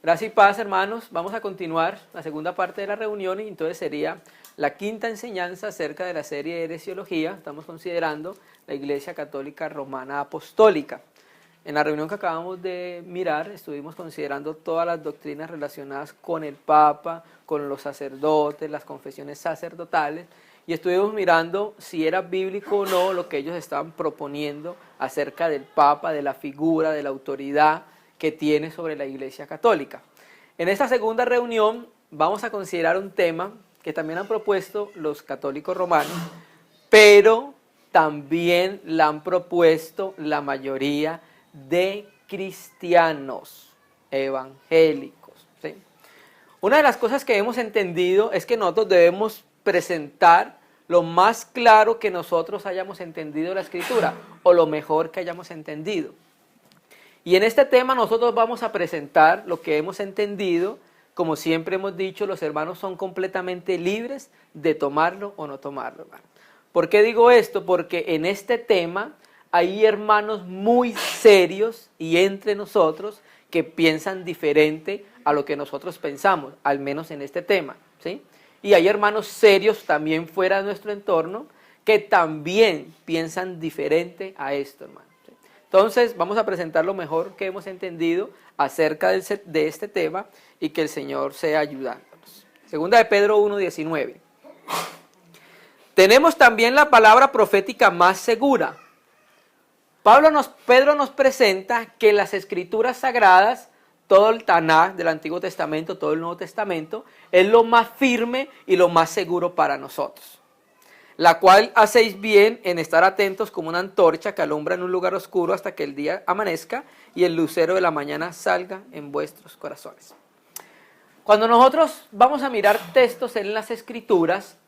Gracias y paz, hermanos. Vamos a continuar la segunda parte de la reunión y entonces sería la quinta enseñanza acerca de la serie de heresiología. Estamos considerando la Iglesia Católica Romana Apostólica. En la reunión que acabamos de mirar estuvimos considerando todas las doctrinas relacionadas con el Papa, con los sacerdotes, las confesiones sacerdotales, y estuvimos mirando si era bíblico o no lo que ellos estaban proponiendo acerca del Papa, de la figura, de la autoridad que tiene sobre la Iglesia Católica. En esta segunda reunión vamos a considerar un tema que también han propuesto los católicos romanos, pero también la han propuesto la mayoría de cristianos evangélicos, ¿sí? Una de las cosas que hemos entendido es que nosotros debemos presentar lo más claro que nosotros hayamos entendido la Escritura, o lo mejor que hayamos entendido. Y en este tema nosotros vamos a presentar lo que hemos entendido. Como siempre hemos dicho, los hermanos son completamente libres de tomarlo o no tomarlo, hermano. ¿Por qué digo esto? Porque en este tema hay hermanos muy serios y entre nosotros que piensan diferente a lo que nosotros pensamos, al menos en este tema, ¿sí? Y hay hermanos serios también fuera de nuestro entorno que también piensan diferente a esto, hermano. Entonces vamos a presentar lo mejor que hemos entendido acerca de este tema y que el Señor sea ayudándonos. Segunda de Pedro 1:19. Tenemos también la palabra profética más segura. Pedro nos presenta que las escrituras sagradas, todo el Tanaj del Antiguo Testamento, todo el Nuevo Testamento, es lo más firme y lo más seguro para nosotros. La cual hacéis bien en estar atentos como una antorcha que alumbra en un lugar oscuro hasta que el día amanezca y el lucero de la mañana salga en vuestros corazones. Cuando nosotros vamos a mirar textos en las Escrituras,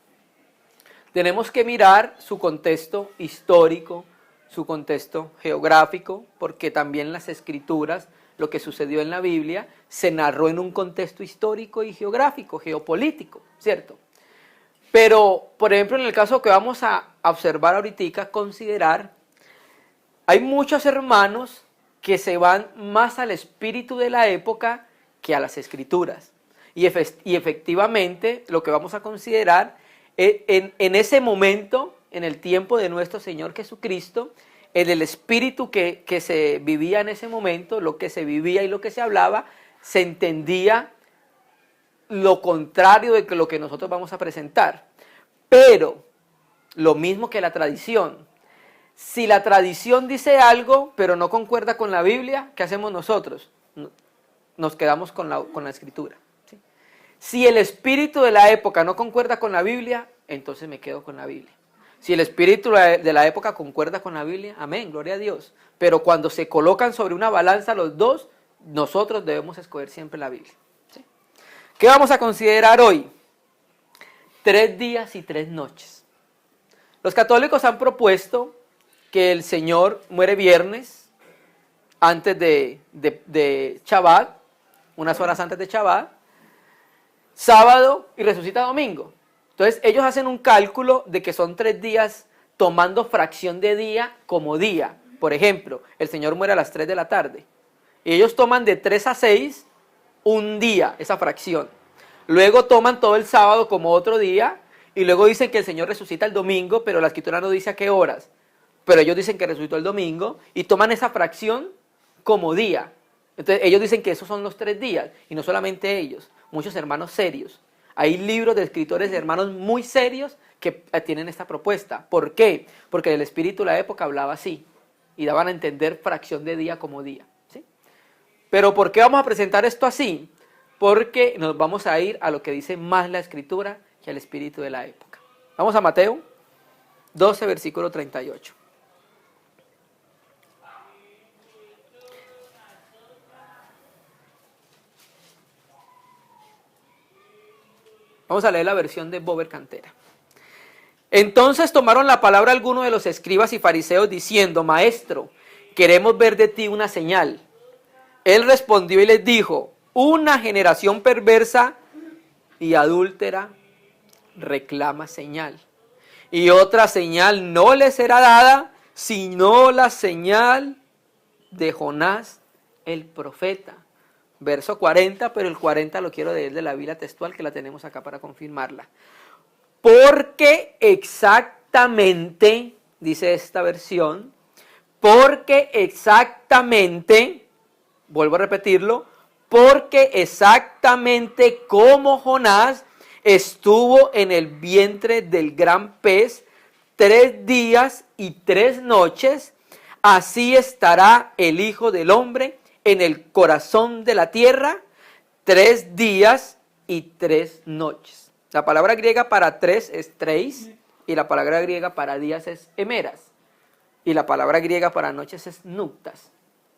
tenemos que mirar su contexto histórico, su contexto geográfico, porque también las Escrituras, lo que sucedió en la Biblia, se narró en un contexto histórico y geográfico, geopolítico, ¿cierto? Pero, por ejemplo, en el caso que vamos a observar ahorita, considerar, hay muchos hermanos que se van más al espíritu de la época que a las Escrituras. Y efectivamente, lo que vamos a considerar, en ese momento, en el tiempo de nuestro Señor Jesucristo, en el espíritu que se vivía en ese momento, lo que se vivía y lo que se hablaba, se entendía lo contrario de lo que nosotros vamos a presentar. Pero, lo mismo que la tradición. Si la tradición dice algo, pero no concuerda con la Biblia, ¿qué hacemos nosotros? Nos quedamos con la Escritura, ¿sí? Si el espíritu de la época no concuerda con la Biblia, entonces me quedo con la Biblia. Si el espíritu de la época concuerda con la Biblia, amén, gloria a Dios. Pero cuando se colocan sobre una balanza los dos, nosotros debemos escoger siempre la Biblia. ¿Qué vamos a considerar hoy? 3 días y 3 noches. Los católicos han propuesto que el Señor muere viernes, antes de Shabbat, unas horas antes de Shabbat, sábado y resucita domingo. Entonces ellos hacen un cálculo de que son 3 días tomando fracción de día como día. Por ejemplo, el Señor muere a las 3 de la tarde. Y ellos toman de 3 a 6 un día, esa fracción. Luego toman todo el sábado como otro día y luego dicen que el Señor resucita el domingo, pero la Escritura no dice a qué horas. Pero ellos dicen que resucitó el domingo y toman esa fracción como día. Entonces ellos dicen que esos son los 3 días y no solamente ellos, muchos hermanos serios. Hay libros de escritores de hermanos muy serios que tienen esta propuesta. ¿Por qué? Porque el espíritu de la época hablaba así y daban a entender fracción de día como día. Pero ¿por qué vamos a presentar esto así? Porque nos vamos a ir a lo que dice más la Escritura que al espíritu de la época. Vamos a Mateo 12, versículo 38. Vamos a leer la versión de Bober Cantera. Entonces tomaron la palabra algunos de los escribas y fariseos diciendo: Maestro, queremos ver de ti una señal. Él respondió y les dijo: una generación perversa y adúltera reclama señal, y otra señal no le será dada, sino la señal de Jonás el profeta. verso 40, pero el 40 lo quiero leer de la Biblia textual que la tenemos acá para confirmarla. Porque exactamente, dice esta versión, porque exactamente, vuelvo a repetirlo, porque exactamente como Jonás estuvo en el vientre del gran pez 3 días y 3 noches, así estará el Hijo del Hombre en el corazón de la tierra 3 días y 3 noches. La palabra griega para 3 es treis, y la palabra griega para días es emeras, y la palabra griega para noches es nuktas.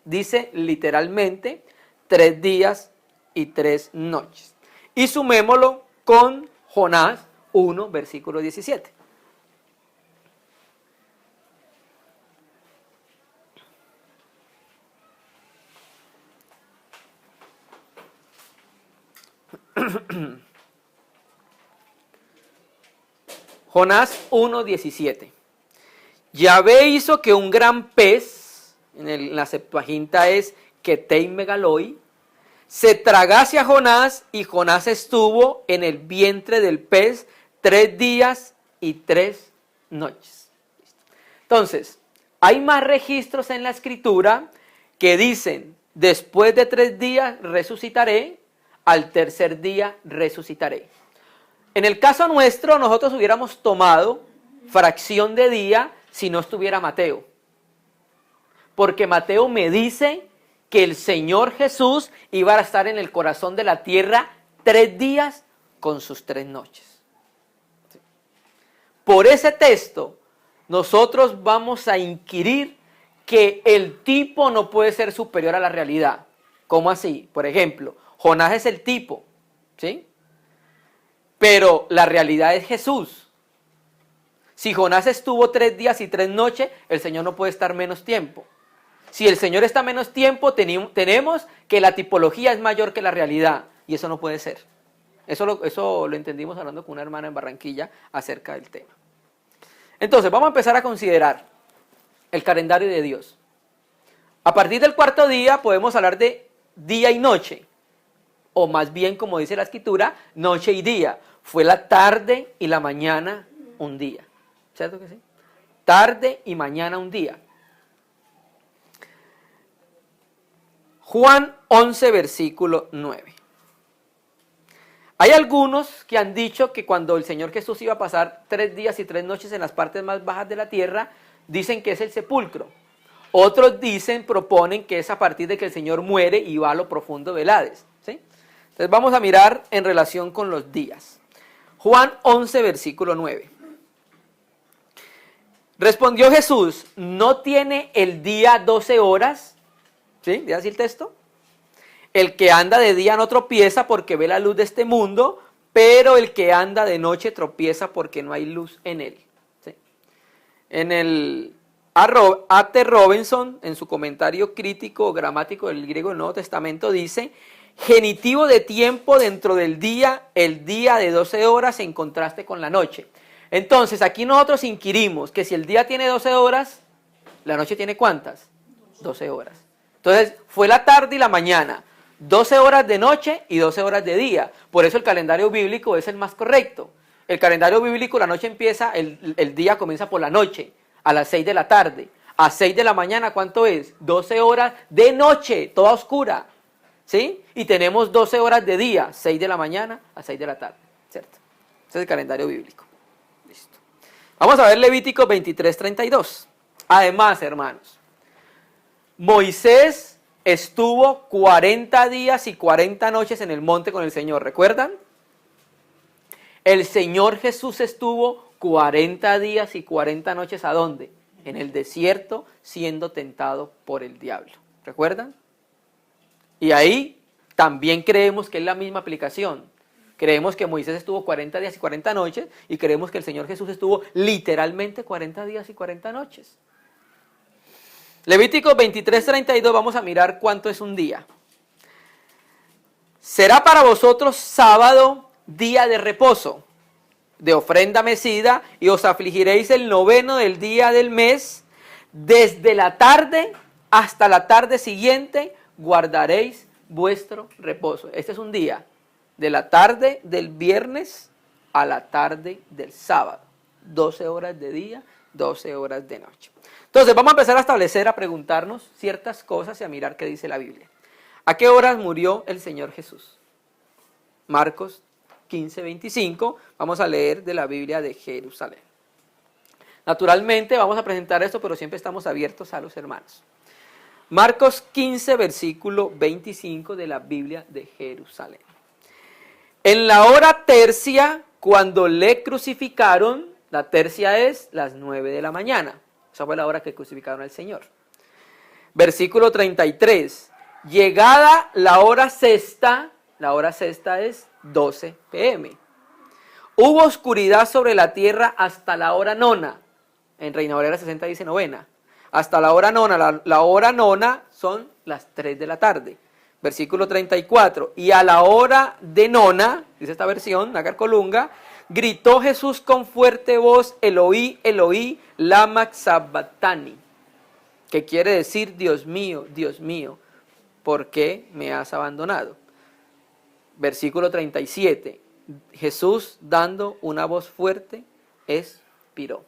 Dice literalmente 3 días y 3 noches. Y sumémoslo con Jonás 1, versículo 17. Jonás 1:17. Yahvé hizo que un gran pez, en la Septuaginta es Ketei Megaloi, se tragase a Jonás, y Jonás estuvo en el vientre del pez 3 días y 3 noches. Entonces, hay más registros en la Escritura que dicen, después de 3 días resucitaré, al tercer día resucitaré. En el caso nuestro, nosotros hubiéramos tomado fracción de día si no estuviera Mateo. Porque Mateo me dice que el Señor Jesús iba a estar en el corazón de la tierra 3 días con sus 3 noches. Por ese texto, nosotros vamos a inquirir que el tipo no puede ser superior a la realidad. ¿Cómo así? Por ejemplo, Jonás es el tipo, ¿sí? Pero la realidad es Jesús. Si Jonás estuvo 3 días y 3 noches, el Señor no puede estar menos tiempo. Si el Señor está menos tiempo, tenemos que la tipología es mayor que la realidad. Y eso no puede ser. Eso lo entendimos hablando con una hermana en Barranquilla acerca del tema. Entonces, vamos a empezar a considerar el calendario de Dios. A partir del 4.º día podemos hablar de día y noche. O más bien, como dice la Escritura, noche y día. Fue la tarde y la mañana un día. ¿Cierto que sí? Tarde y mañana un día. Juan 11, versículo 9. Hay algunos que han dicho que cuando el Señor Jesús iba a pasar 3 días y 3 noches en las partes más bajas de la tierra, dicen que es el sepulcro. Otros proponen que es a partir de que el Señor muere y va a lo profundo del Hades. ¿Sí? Entonces vamos a mirar en relación con los días. Juan 11, versículo 9. Respondió Jesús, ¿no tiene el día 12 horas? ¿Sí? ¿Dice así el texto? El que anda de día no tropieza porque ve la luz de este mundo, pero el que anda de noche tropieza porque no hay luz en él. ¿Sí? En el A.T. Robinson, en su comentario crítico gramático del griego del Nuevo Testamento, dice, genitivo de tiempo dentro del día, el día de 12 horas en contraste con la noche. Entonces, aquí nosotros inquirimos que si el día tiene 12 horas, ¿la noche tiene cuántas? 12 horas. Entonces, fue la tarde y la mañana, 12 horas de noche y 12 horas de día. Por eso el calendario bíblico es el más correcto. El calendario bíblico, la noche empieza, el día comienza por la noche, a las 6 de la tarde. A 6 de la mañana, ¿cuánto es? 12 horas de noche, toda oscura. ¿Sí? Y tenemos 12 horas de día, 6 de la mañana a 6 de la tarde, ¿cierto? Ese es el calendario bíblico. Listo. Vamos a ver Levítico 23:32. Además, hermanos, Moisés estuvo 40 días y 40 noches en el monte con el Señor, ¿recuerdan? El Señor Jesús estuvo 40 días y 40 noches, ¿a dónde? En el desierto, siendo tentado por el diablo, ¿recuerdan? Y ahí también creemos que es la misma aplicación. Creemos que Moisés estuvo 40 días y 40 noches y creemos que el Señor Jesús estuvo literalmente 40 días y 40 noches. Levítico 23:32, vamos a mirar cuánto es un día. Será para vosotros sábado, día de reposo, de ofrenda mecida, y os afligiréis el 9º del día del mes, desde la tarde hasta la tarde siguiente, guardaréis vuestro reposo. Este es un día de la tarde del viernes a la tarde del sábado. 12 horas de día, 12 horas de noche. Entonces vamos a empezar a establecer, a preguntarnos ciertas cosas y a mirar qué dice la Biblia. ¿A qué horas murió el Señor Jesús? Marcos 15:25, vamos a leer de la Biblia de Jerusalén. Naturalmente vamos a presentar esto, pero siempre estamos abiertos a los hermanos. Marcos 15, versículo 25 de la Biblia de Jerusalén. En la hora tercia, cuando le crucificaron, la tercia es las 9 de la mañana. Esa fue la hora que crucificaron al Señor. Versículo 33. Llegada la hora sexta es 12 p.m. Hubo oscuridad sobre la tierra hasta la hora nona. En Reina Valera 60 dice novena. Hasta la hora nona. La hora nona son las 3 de la tarde. Versículo 34. Y a la hora de nona, dice esta versión, Nácar Colunga, gritó Jesús con fuerte voz, Eloí, Eloí, lama sabachthani. Que quiere decir, Dios mío, ¿por qué me has abandonado? Versículo 37. Jesús, dando una voz fuerte, expiró.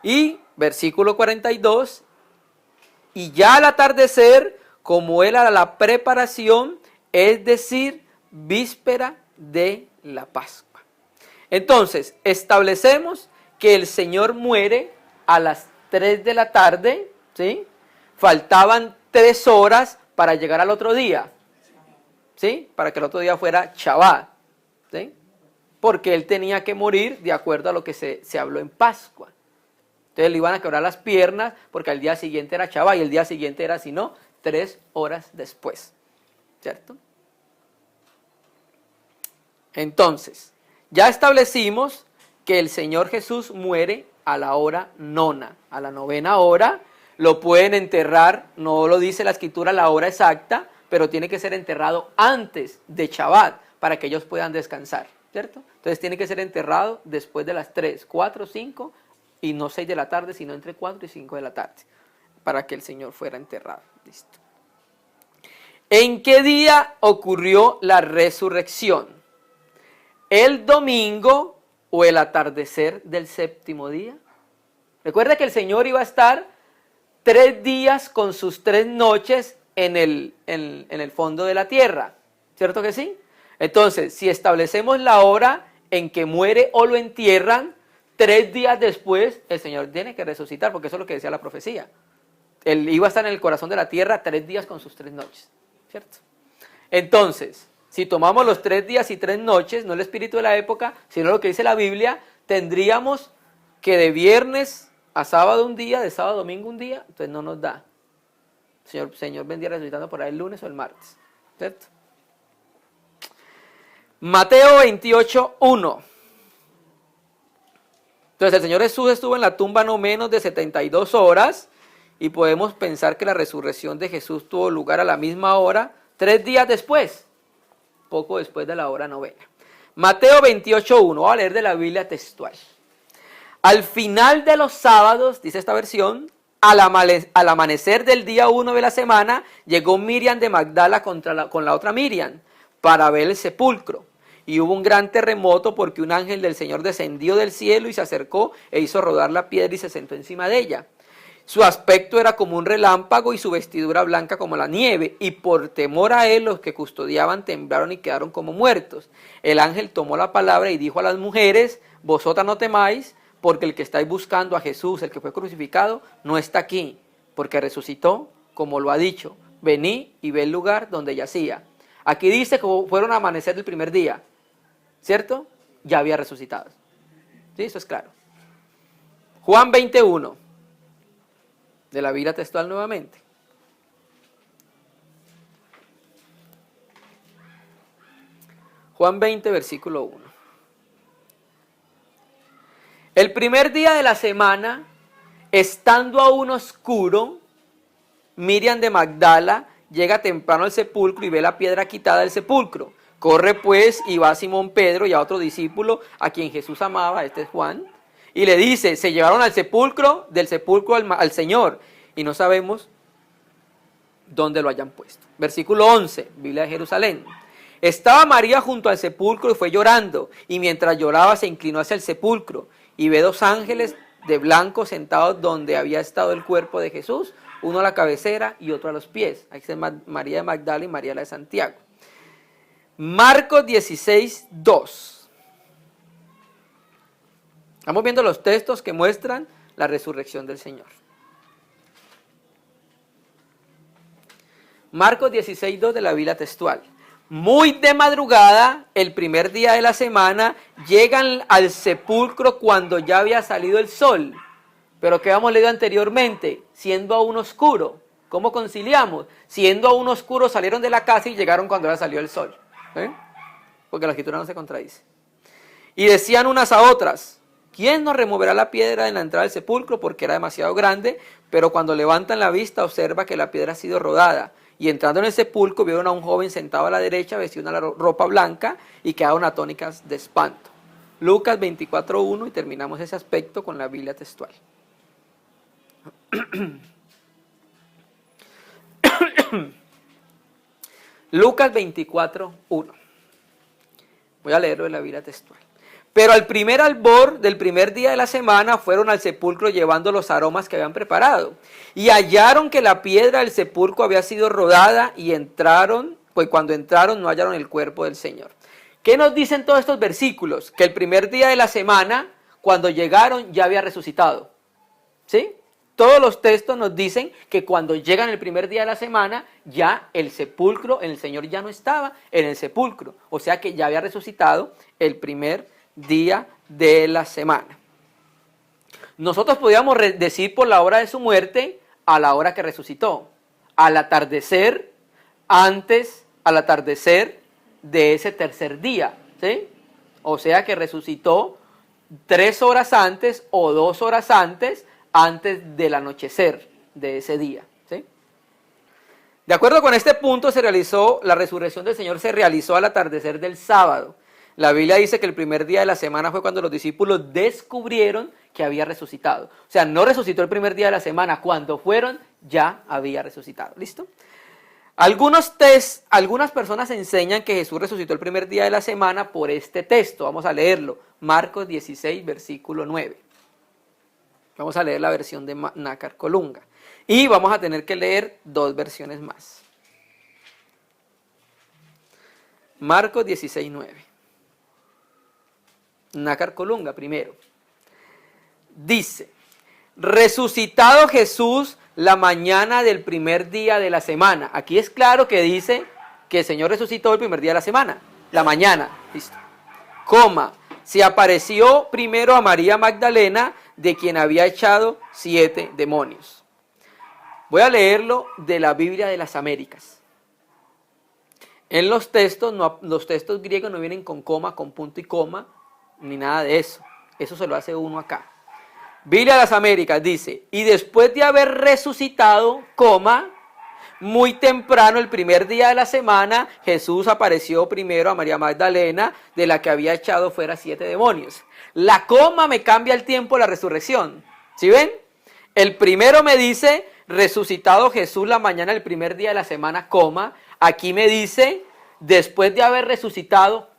Y versículo 42. Y ya al atardecer, como era la preparación, es decir, víspera de la Pascua. Entonces, establecemos que el Señor muere a las 3 de la tarde, ¿sí? Faltaban 3 horas para llegar al otro día, ¿sí? Para que el otro día fuera Shabbat, ¿sí? Porque él tenía que morir de acuerdo a lo que se habló en Pascua. Entonces le iban a quebrar las piernas porque al día siguiente era Shabbat y el día siguiente era, si no, 3 horas después, ¿cierto? Entonces, ya establecimos que el Señor Jesús muere a la hora nona, a la novena hora. Lo pueden enterrar, no lo dice la Escritura la hora exacta, pero tiene que ser enterrado antes de Shabbat para que ellos puedan descansar, ¿cierto? Entonces tiene que ser enterrado después de las 3, 4, 5 y no 6 de la tarde, sino entre 4 y 5 de la tarde, para que el Señor fuera enterrado. Listo. ¿En qué día ocurrió la resurrección? ¿El domingo o el atardecer del séptimo día? Recuerda que el Señor iba a estar 3 días con sus 3 noches en el fondo de la tierra, ¿cierto que sí? Entonces, si establecemos la hora en que muere o lo entierran, 3 días después el Señor tiene que resucitar, porque eso es lo que decía la profecía. Él iba a estar en el corazón de la tierra 3 días con sus 3 noches, ¿cierto? Entonces, si tomamos los 3 días y 3 noches, no el espíritu de la época, sino lo que dice la Biblia, tendríamos que de viernes a sábado un día, de sábado a domingo un día, entonces no nos da. Señor vendría resucitando por ahí el lunes o el martes, ¿cierto? Mateo 28:1. Entonces el Señor Jesús estuvo en la tumba no menos de 72 horas y podemos pensar que la resurrección de Jesús tuvo lugar a la misma hora, 3 días después, poco después de la hora novena. Mateo 28:1, voy a leer de la Biblia textual. Al final de los sábados, dice esta versión, al amanecer del día 1 de la semana, llegó Miriam de Magdala con la otra Miriam para ver el sepulcro. Y hubo un gran terremoto porque un ángel del Señor descendió del cielo y se acercó e hizo rodar la piedra y se sentó encima de ella. Su aspecto era como un relámpago y su vestidura blanca como la nieve. Y por temor a él los que custodiaban temblaron y quedaron como muertos. El ángel tomó la palabra y dijo a las mujeres, vosotras no temáis, porque el que estáis buscando a Jesús, el que fue crucificado, no está aquí, porque resucitó, como lo ha dicho. Vení y ve el lugar donde yacía. Aquí dice que fueron a amanecer el primer día, ¿cierto? Ya había resucitado. ¿Sí? Eso es claro. Juan 21, de la Biblia textual nuevamente. Juan 20, versículo 1. El primer día de la semana, estando aún oscuro, Miriam de Magdala llega temprano al sepulcro y ve la piedra quitada del sepulcro. Corre pues y va a Simón Pedro y a otro discípulo a quien Jesús amaba, este es Juan, y le dice, se llevaron al sepulcro, del sepulcro al Señor, y no sabemos donde lo hayan puesto. Versículo 11, Biblia de Jerusalén. Estaba María junto al sepulcro y fue llorando, y mientras lloraba se inclinó hacia el sepulcro, y ve dos ángeles de blanco sentados donde había estado el cuerpo de Jesús, uno a la cabecera y otro a los pies. Ahí está María de Magdala y María la de Santiago. Marcos 16, 2. Estamos viendo los textos que muestran la resurrección del Señor. Marcos 16, 2 de la Biblia textual. Muy de madrugada, el primer día de la semana, llegan al sepulcro cuando ya había salido el sol. Pero que habíamos leído anteriormente, siendo aún oscuro. ¿Cómo conciliamos? Siendo aún oscuro salieron de la casa y llegaron cuando ya salió el sol. Porque la escritura no se contradice. Y decían unas a otras, ¿quién nos removerá la piedra en la entrada del sepulcro? Porque era demasiado grande, pero cuando levantan la vista observa que la piedra ha sido rodada. Y entrando en el sepulcro vieron a un joven sentado a la derecha, vestido una ropa blanca y quedaron atónicas de espanto. Lucas 24:1 y terminamos ese aspecto con la Biblia textual. Lucas 24:1. Voy a leerlo en la Biblia textual. Pero al primer albor del primer día de la semana fueron al sepulcro llevando los aromas que habían preparado. Y hallaron que la piedra del sepulcro había sido rodada y entraron, pues cuando entraron no hallaron el cuerpo del Señor. ¿Qué nos dicen todos estos versículos? Que el primer día de la semana, cuando llegaron, ya había resucitado. ¿Sí? Todos los textos nos dicen que cuando llegan el primer día de la semana, ya el sepulcro, el Señor ya no estaba en el sepulcro. O sea que ya había resucitado el primer día de la semana. Nosotros podíamos decir por la hora de su muerte, a la hora que resucitó, al atardecer, al atardecer de ese tercer día, ¿sí? O sea que resucitó 3 horas antes o 2 horas antes del anochecer de ese día, ¿sí? De acuerdo con este punto la resurrección del Señor se realizó al atardecer del sábado. La Biblia dice que el primer día de la semana fue cuando los discípulos descubrieron que había resucitado. O sea, no resucitó el primer día de la semana, cuando fueron ya había resucitado. ¿Listo? Algunas personas enseñan que Jesús resucitó el primer día de la semana por este texto. Vamos a leerlo. Marcos 16, versículo 9. Vamos a leer la versión de Nácar Colunga. Y vamos a tener que leer 2 versiones más. Marcos 16, 9. Nácar Colunga primero. Dice, resucitado Jesús la mañana del primer día de la semana. Aquí es claro que dice que el Señor resucitó el primer día de la semana, la mañana. Listo. Se apareció primero a María Magdalena, de quien había echado 7 demonios. Voy a leerlo de la Biblia de las Américas. En los textos griegos no vienen con coma, con punto y coma, ni nada de eso. Eso se lo hace uno acá. Biblia de las Américas dice, y después de haber resucitado, muy temprano el primer día de la semana, Jesús apareció primero a María Magdalena, de la que había echado fuera 7 demonios. La coma me cambia el tiempo de la resurrección. ¿Sí ven? El primero me dice, resucitado Jesús la mañana del primer día de la semana, aquí me dice, después de haber resucitado,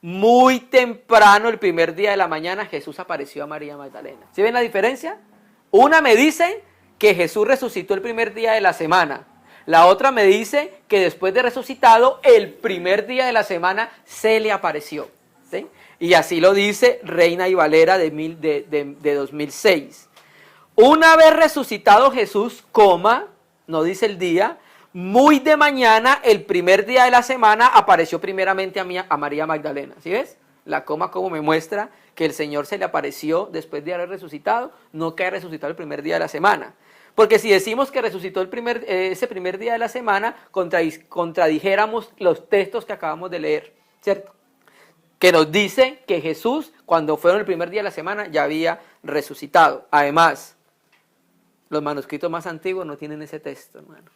muy temprano el primer día de la mañana, Jesús apareció a María Magdalena. ¿Sí ven la diferencia? Una me dice que Jesús resucitó el primer día de la semana. La otra me dice que después de resucitado, el primer día de la semana se le apareció. ¿Sí? Y así lo dice Reina y Valera de 2006. Una vez resucitado Jesús, no dice el día, muy de mañana, el primer día de la semana, apareció primeramente a María Magdalena. ¿Sí ves? La coma como me muestra que el Señor se le apareció después de haber resucitado, no que haya resucitado el primer día de la semana. Porque si decimos que resucitó ese primer día de la semana, contradijéramos los textos que acabamos de leer, ¿cierto? Que nos dice que Jesús, cuando fueron el primer día de la semana, ya había resucitado. Además, los manuscritos más antiguos no tienen ese texto, hermano.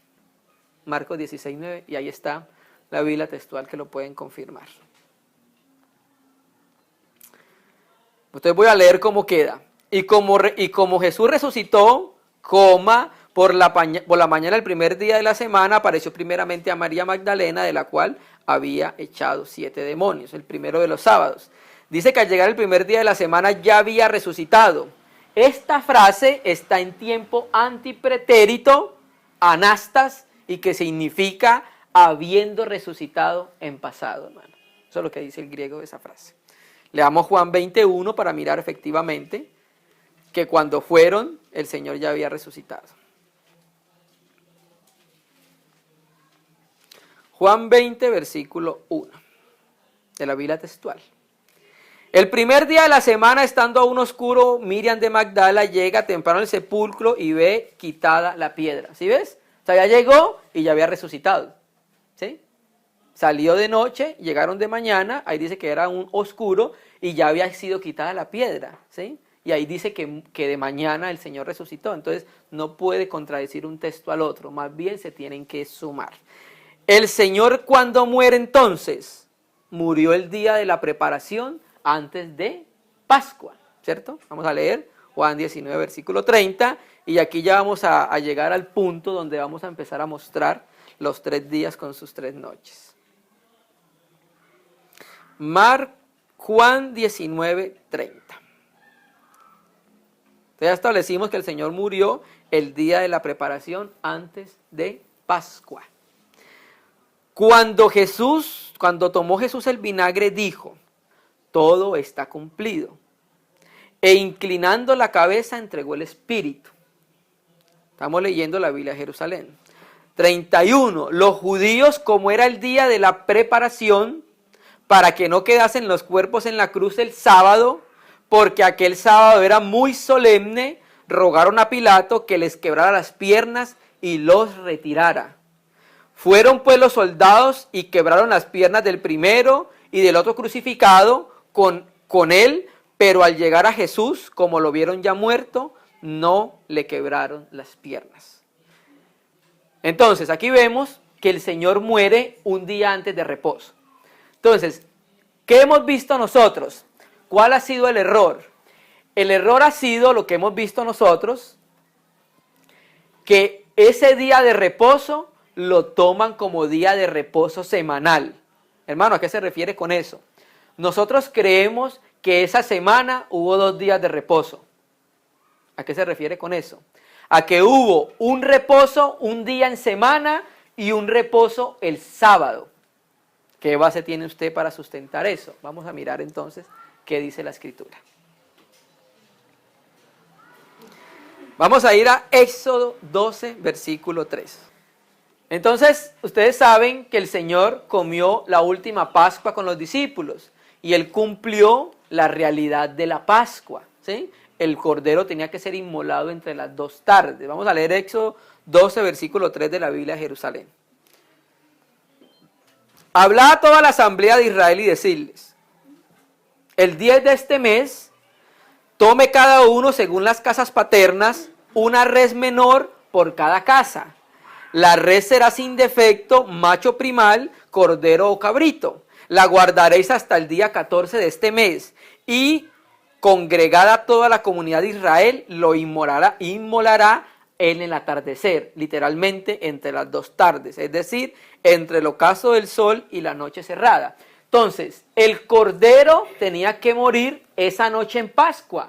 Marcos 16, 9, y ahí está la Biblia textual que lo pueden confirmar. Entonces voy a leer cómo queda. Y como Jesús resucitó, Por la mañana del primer día de la semana apareció primeramente a María Magdalena, de la cual había echado 7 demonios, el primero de los sábados. Dice que al llegar el primer día de la semana ya había resucitado. Esta frase está en tiempo antipretérito, anastas, y que significa habiendo resucitado en pasado, hermano. Eso es lo que dice el griego de esa frase. Leamos Juan 21 para mirar efectivamente que cuando fueron, el Señor ya había resucitado. Juan 20, versículo 1, de la Biblia textual. El primer día de la semana, estando aún oscuro, Miriam de Magdala llega temprano al sepulcro y ve quitada la piedra. ¿Sí ves? O sea, ya llegó y ya había resucitado. ¿Sí? Salió de noche, llegaron de mañana, ahí dice que era un oscuro y ya había sido quitada la piedra. ¿Sí? Y ahí dice que de mañana el Señor resucitó. Entonces no puede contradecir un texto al otro, más bien se tienen que sumar. El Señor, cuando muere entonces, murió el día de la preparación antes de Pascua, ¿cierto? Vamos a leer Juan 19, versículo 30, y aquí ya vamos a llegar al punto donde vamos a empezar a mostrar los 3 días con sus 3 noches. Juan 19, 30. Ya establecimos que el Señor murió el día de la preparación antes de Pascua. Cuando tomó Jesús el vinagre, dijo: todo está cumplido. E inclinando la cabeza, entregó el Espíritu. Estamos leyendo la Biblia de Jerusalén. 31. Los judíos, como era el día de la preparación, para que no quedasen los cuerpos en la cruz el sábado, porque aquel sábado era muy solemne, rogaron a Pilato que les quebrara las piernas y los retirara. Fueron pues los soldados y quebraron las piernas del primero y del otro crucificado con él, pero al llegar a Jesús, como lo vieron ya muerto, no le quebraron las piernas. Entonces, aquí vemos que el Señor muere un día antes de reposo. Entonces, ¿qué hemos visto nosotros? ¿Cuál ha sido el error? El error ha sido lo que hemos visto nosotros, que ese día de reposo lo toman como día de reposo semanal. Hermano, ¿a qué se refiere con eso? Nosotros creemos que esa semana hubo 2 días de reposo. ¿A qué se refiere con eso? A que hubo un reposo un día en semana y un reposo el sábado. ¿Qué base tiene usted para sustentar eso? Vamos a mirar entonces qué dice la Escritura. Vamos a ir a Éxodo 12, versículo 3. Entonces, ustedes saben que el Señor comió la última Pascua con los discípulos y Él cumplió la realidad de la Pascua, ¿sí? El cordero tenía que ser inmolado entre las 2 tardes. Vamos a leer Éxodo 12, versículo 3 de la Biblia de Jerusalén. Hablad a toda la asamblea de Israel y decirles: el 10 de este mes, tome cada uno según las casas paternas una res menor por cada casa. La res será sin defecto, macho primal, cordero o cabrito. La guardaréis hasta el día 14 de este mes. Y congregada toda la comunidad de Israel, lo inmolará en el atardecer, literalmente entre las 2 tardes, es decir, entre el ocaso del sol y la noche cerrada. Entonces, el cordero tenía que morir esa noche en Pascua,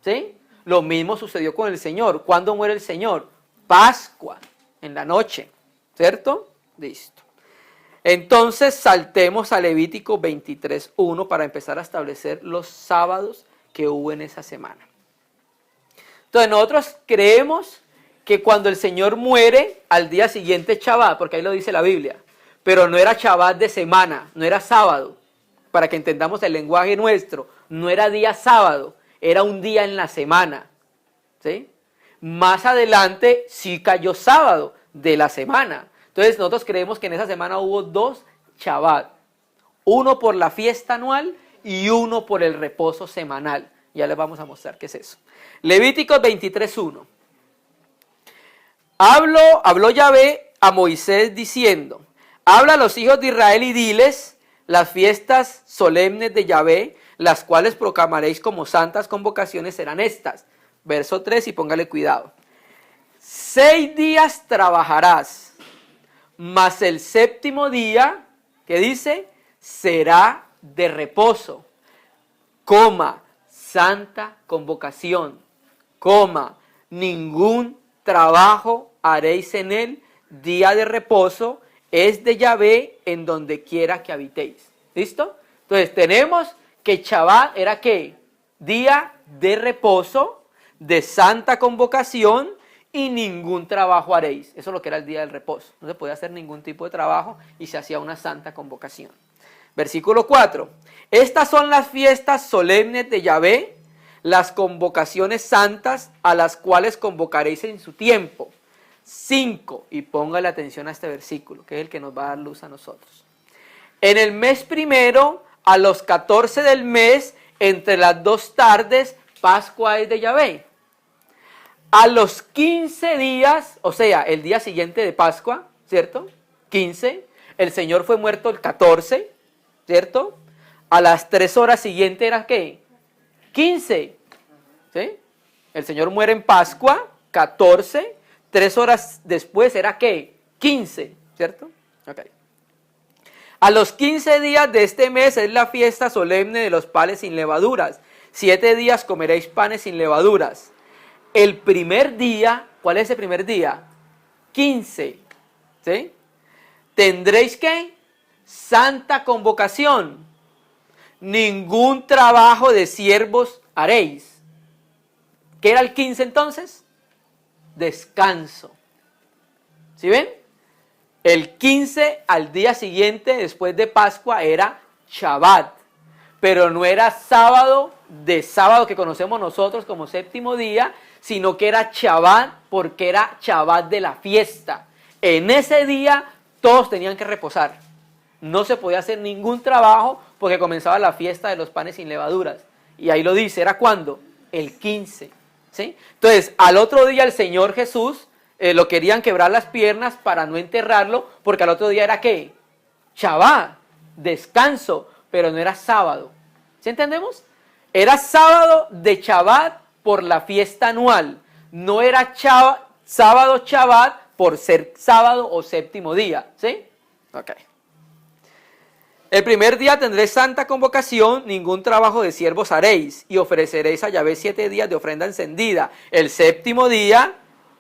¿sí? Lo mismo sucedió con el Señor. ¿Cuándo muere el Señor? Pascua, en la noche, ¿cierto? Listo. Entonces, saltemos a Levítico 23:1 para empezar a establecer los sábados que hubo en esa semana. Entonces, nosotros creemos que cuando el Señor muere, al día siguiente es Shabbat, porque ahí lo dice la Biblia, pero no era Shabbat de semana, no era sábado, para que entendamos el lenguaje nuestro, no era día sábado, era un día en la semana, ¿sí? Más adelante sí cayó sábado de la semana. Entonces nosotros creemos que en esa semana hubo 2 Shabbat, uno por la fiesta anual y uno por el reposo semanal. Ya les vamos a mostrar qué es eso. Levíticos 23:1. Habló Yahvé a Moisés diciendo: habla a los hijos de Israel y diles: las fiestas solemnes de Yahvé, las cuales proclamaréis como santas convocaciones, serán estas. Verso 3, y póngale cuidado. 6 días trabajarás, mas el séptimo día, ¿qué dice? Será de reposo, coma, santa convocación, coma, ningún trabajo haréis en él, día de reposo, es de Yahvé en donde quiera que habitéis. ¿Listo? Entonces tenemos que Shabbat era ¿qué? Día de reposo, de santa convocación y ningún trabajo haréis. Eso es lo que era el día del reposo. No se podía hacer ningún tipo de trabajo y se hacía una santa convocación. Versículo 4. Estas son las fiestas solemnes de Yahvé, las convocaciones santas a las cuales convocaréis en su tiempo. 5. Y póngale atención a este versículo, que es el que nos va a dar luz a nosotros. En el mes primero, a los 14 del mes, entre las 2 tardes, Pascua es de Yahvé. A los 15 días, o sea, el día siguiente de Pascua, ¿cierto? 15, el Señor fue muerto el 14, ¿cierto? A las 3 horas siguientes era ¿qué? 15, ¿sí? El Señor muere en Pascua, 14, 3 horas después era ¿qué? 15, ¿cierto? Ok. A los 15 días de este mes es la fiesta solemne de los panes sin levaduras. 7 días comeréis panes sin levaduras. El primer día, ¿cuál es el primer día? 15, ¿sí? Tendréis ¿qué? Santa convocación. Ningún trabajo de siervos haréis. ¿Qué era el 15 entonces? Descanso. ¿Sí ven? El 15 al día siguiente, después de Pascua, era Shabbat. Pero no era sábado de sábado que conocemos nosotros como séptimo día, sino que era Shabbat porque era Shabbat de la fiesta. En ese día todos tenían que reposar. No se podía hacer ningún trabajo porque comenzaba la fiesta de los panes sin levaduras. Y ahí lo dice, ¿era cuándo? El 15. ¿Sí? Entonces, al otro día el Señor Jesús lo querían quebrar las piernas para no enterrarlo, porque al otro día era ¿qué? Shabbat, descanso, pero no era sábado. ¿Sí entendemos? Era sábado de Shabbat por la fiesta anual. No era sábado Shabbat por ser sábado o séptimo día. ¿Sí? Ok. El primer día tendréis santa convocación, ningún trabajo de siervos haréis, y ofreceréis a Yahvé 7 días de ofrenda encendida. El séptimo día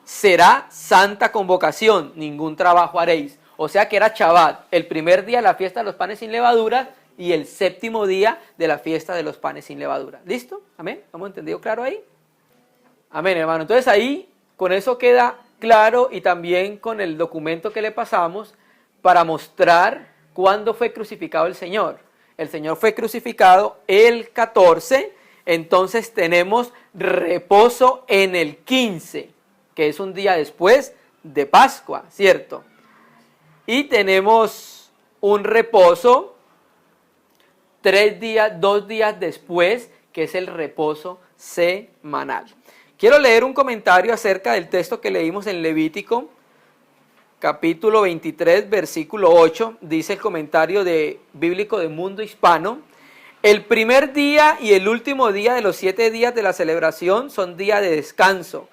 será santa convocación, ningún trabajo haréis. O sea que era Shabbat, el primer día de la fiesta de los panes sin levadura y el séptimo día de la fiesta de los panes sin levadura. ¿Listo? ¿Amén? ¿Hemos entendido claro ahí? Amén, hermano. Entonces ahí, con eso queda claro y también con el documento que le pasamos para mostrar cuándo fue crucificado el Señor. El Señor fue crucificado el 14, entonces tenemos reposo en el 15, que es un día después de Pascua, ¿cierto? Y tenemos un reposo 2 días después, que es el reposo semanal. Quiero leer un comentario acerca del texto que leímos en Levítico, capítulo 23, versículo 8, dice el comentario bíblico de Mundo Hispano: el primer día y el último día de los 7 días de la celebración son día de descanso,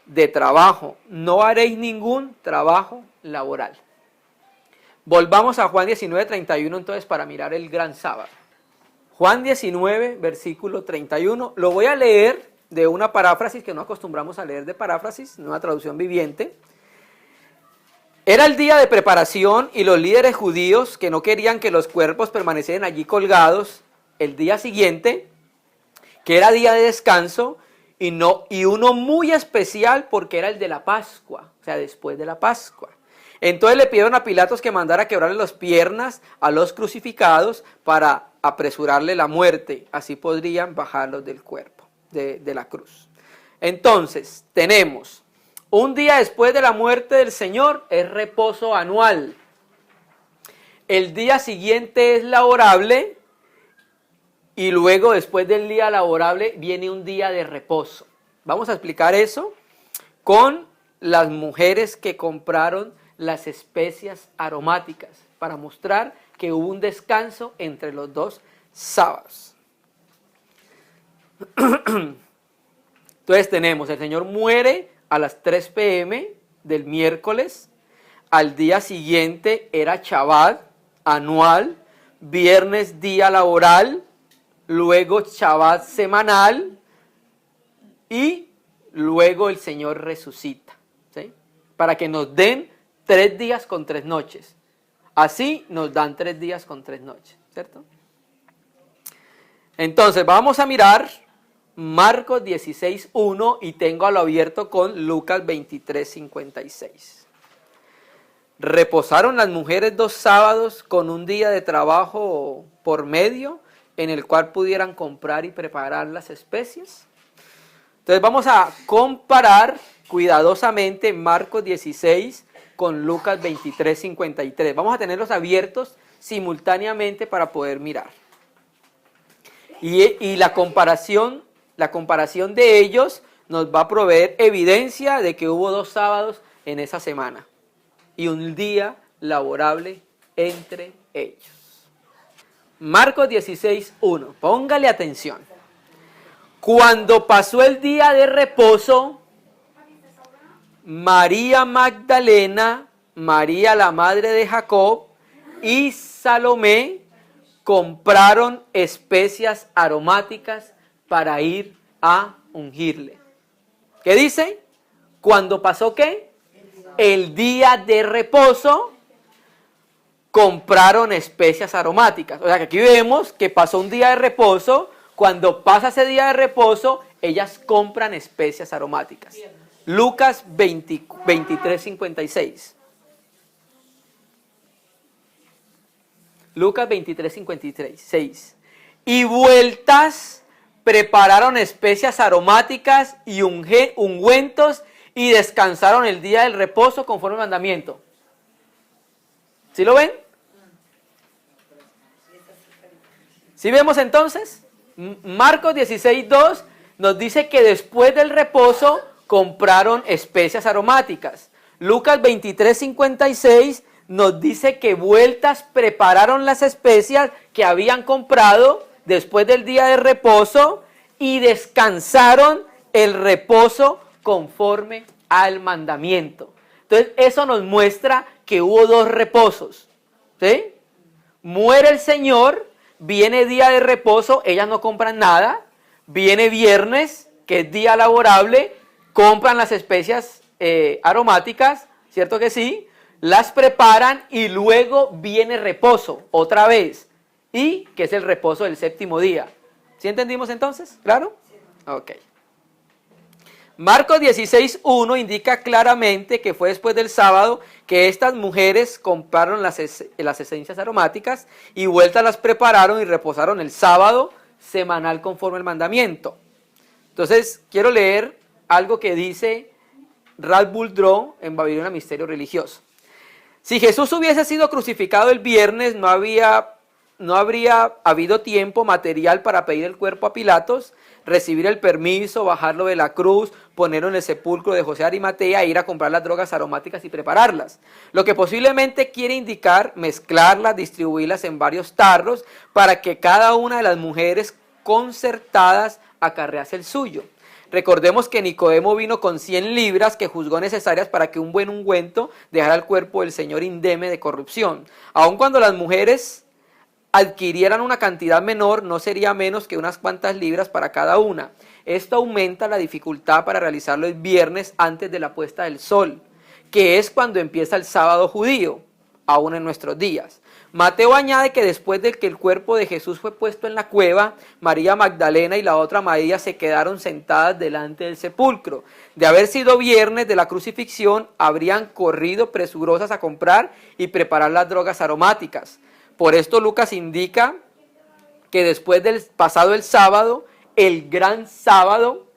de trabajo. No haréis ningún trabajo laboral. Volvamos a Juan 19, 31 entonces para mirar el gran sábado. Juan 19, versículo 31. Lo voy a leer de una paráfrasis que no acostumbramos a leer de paráfrasis, una traducción viviente. Era el día de preparación y los líderes judíos que no querían que los cuerpos permanecieran allí colgados el día siguiente, que era día de descanso, y uno muy especial porque era el de la Pascua, o sea, después de la Pascua. Entonces le pidieron a Pilatos que mandara quebrarle las piernas a los crucificados para apresurarle la muerte, así podrían bajarlos del cuerpo, de la cruz. Entonces, tenemos un día después de la muerte del Señor, es reposo anual. El día siguiente es laborable y luego después del día laborable viene un día de reposo. Vamos a explicar eso con las mujeres que compraron las especias aromáticas para mostrar que hubo un descanso entre los 2 sábados. Entonces tenemos, el Señor muere a las 3 p.m. del miércoles. Al día siguiente era Shabbat anual, viernes día laboral, luego Shabbat semanal y luego el Señor resucita, ¿sí? Para que nos den 3 días con 3 noches. Así nos dan 3 días con 3 noches, ¿cierto? Entonces vamos a mirar Marcos 16:1 y tengo a lo abierto con Lucas 23:56. Reposaron las mujeres 2 sábados con un día de trabajo por medio en el cual pudieran comprar y preparar las especias. Entonces vamos a comparar cuidadosamente Marcos 16 con Lucas 23:53. Vamos a tenerlos abiertos simultáneamente para poder mirar. Y la comparación de ellos nos va a proveer evidencia de que hubo 2 sábados en esa semana y un día laborable entre ellos. Marcos 16:1. Póngale atención. Cuando pasó el día de reposo, María Magdalena, María la madre de Jacob y Salomé compraron especias aromáticas para ir a ungirle. ¿Qué dice? Cuando pasó ¿qué? El día de reposo, compraron especias aromáticas. O sea que aquí vemos que pasó un día de reposo. Cuando pasa ese día de reposo, ellas compran especias aromáticas. Lucas 23:56. Lucas 23:56. Y vueltas prepararon especias aromáticas y ungüentos y descansaron el día del reposo conforme al mandamiento. ¿Sí lo ven? ¿Sí vemos entonces? Marcos 16:2 nos dice que después del reposo compraron especias aromáticas. Lucas 23:56 nos dice que vueltas prepararon las especias que habían comprado después del día de reposo y descansaron el reposo conforme al mandamiento. Entonces eso nos muestra que hubo 2 reposos, ¿sí? Muere el Señor, viene día de reposo, ellas no compran nada, viene viernes, que es día laborable, compran las especias aromáticas, ¿cierto que sí? Las preparan y luego viene reposo, otra vez, y que es el reposo del 7º día. ¿Sí entendimos entonces? ¿Claro? Ok. Marcos 16:1 indica claramente que fue después del sábado que estas mujeres compraron las esencias aromáticas y vueltas las prepararon y reposaron el sábado semanal conforme al mandamiento. Entonces, quiero leer algo que dice Ralph Boudreau en Babilonia, Misterio Religioso. Si Jesús hubiese sido crucificado el viernes, no habría habido tiempo material para pedir el cuerpo a Pilatos, recibir el permiso, bajarlo de la cruz, ponerlo en el sepulcro de José de Arimatea e ir a comprar las drogas aromáticas y prepararlas. Lo que posiblemente quiere indicar mezclarlas, distribuirlas en varios tarros para que cada una de las mujeres concertadas acarrease el suyo. Recordemos que Nicodemo vino con 100 libras que juzgó necesarias para que un buen ungüento dejara el cuerpo del Señor indemne de corrupción. Aun cuando las mujeres adquirieran una cantidad menor, no sería menos que unas cuantas libras para cada una. Esto aumenta la dificultad para realizarlo el viernes antes de la puesta del sol, que es cuando empieza el sábado judío, aún en nuestros días. Mateo añade que después de que el cuerpo de Jesús fue puesto en la cueva, María Magdalena y la otra María se quedaron sentadas delante del sepulcro. De haber sido viernes de la crucifixión, habrían corrido presurosas a comprar y preparar las drogas aromáticas. Por esto Lucas indica que después del pasado el sábado, el gran sábado,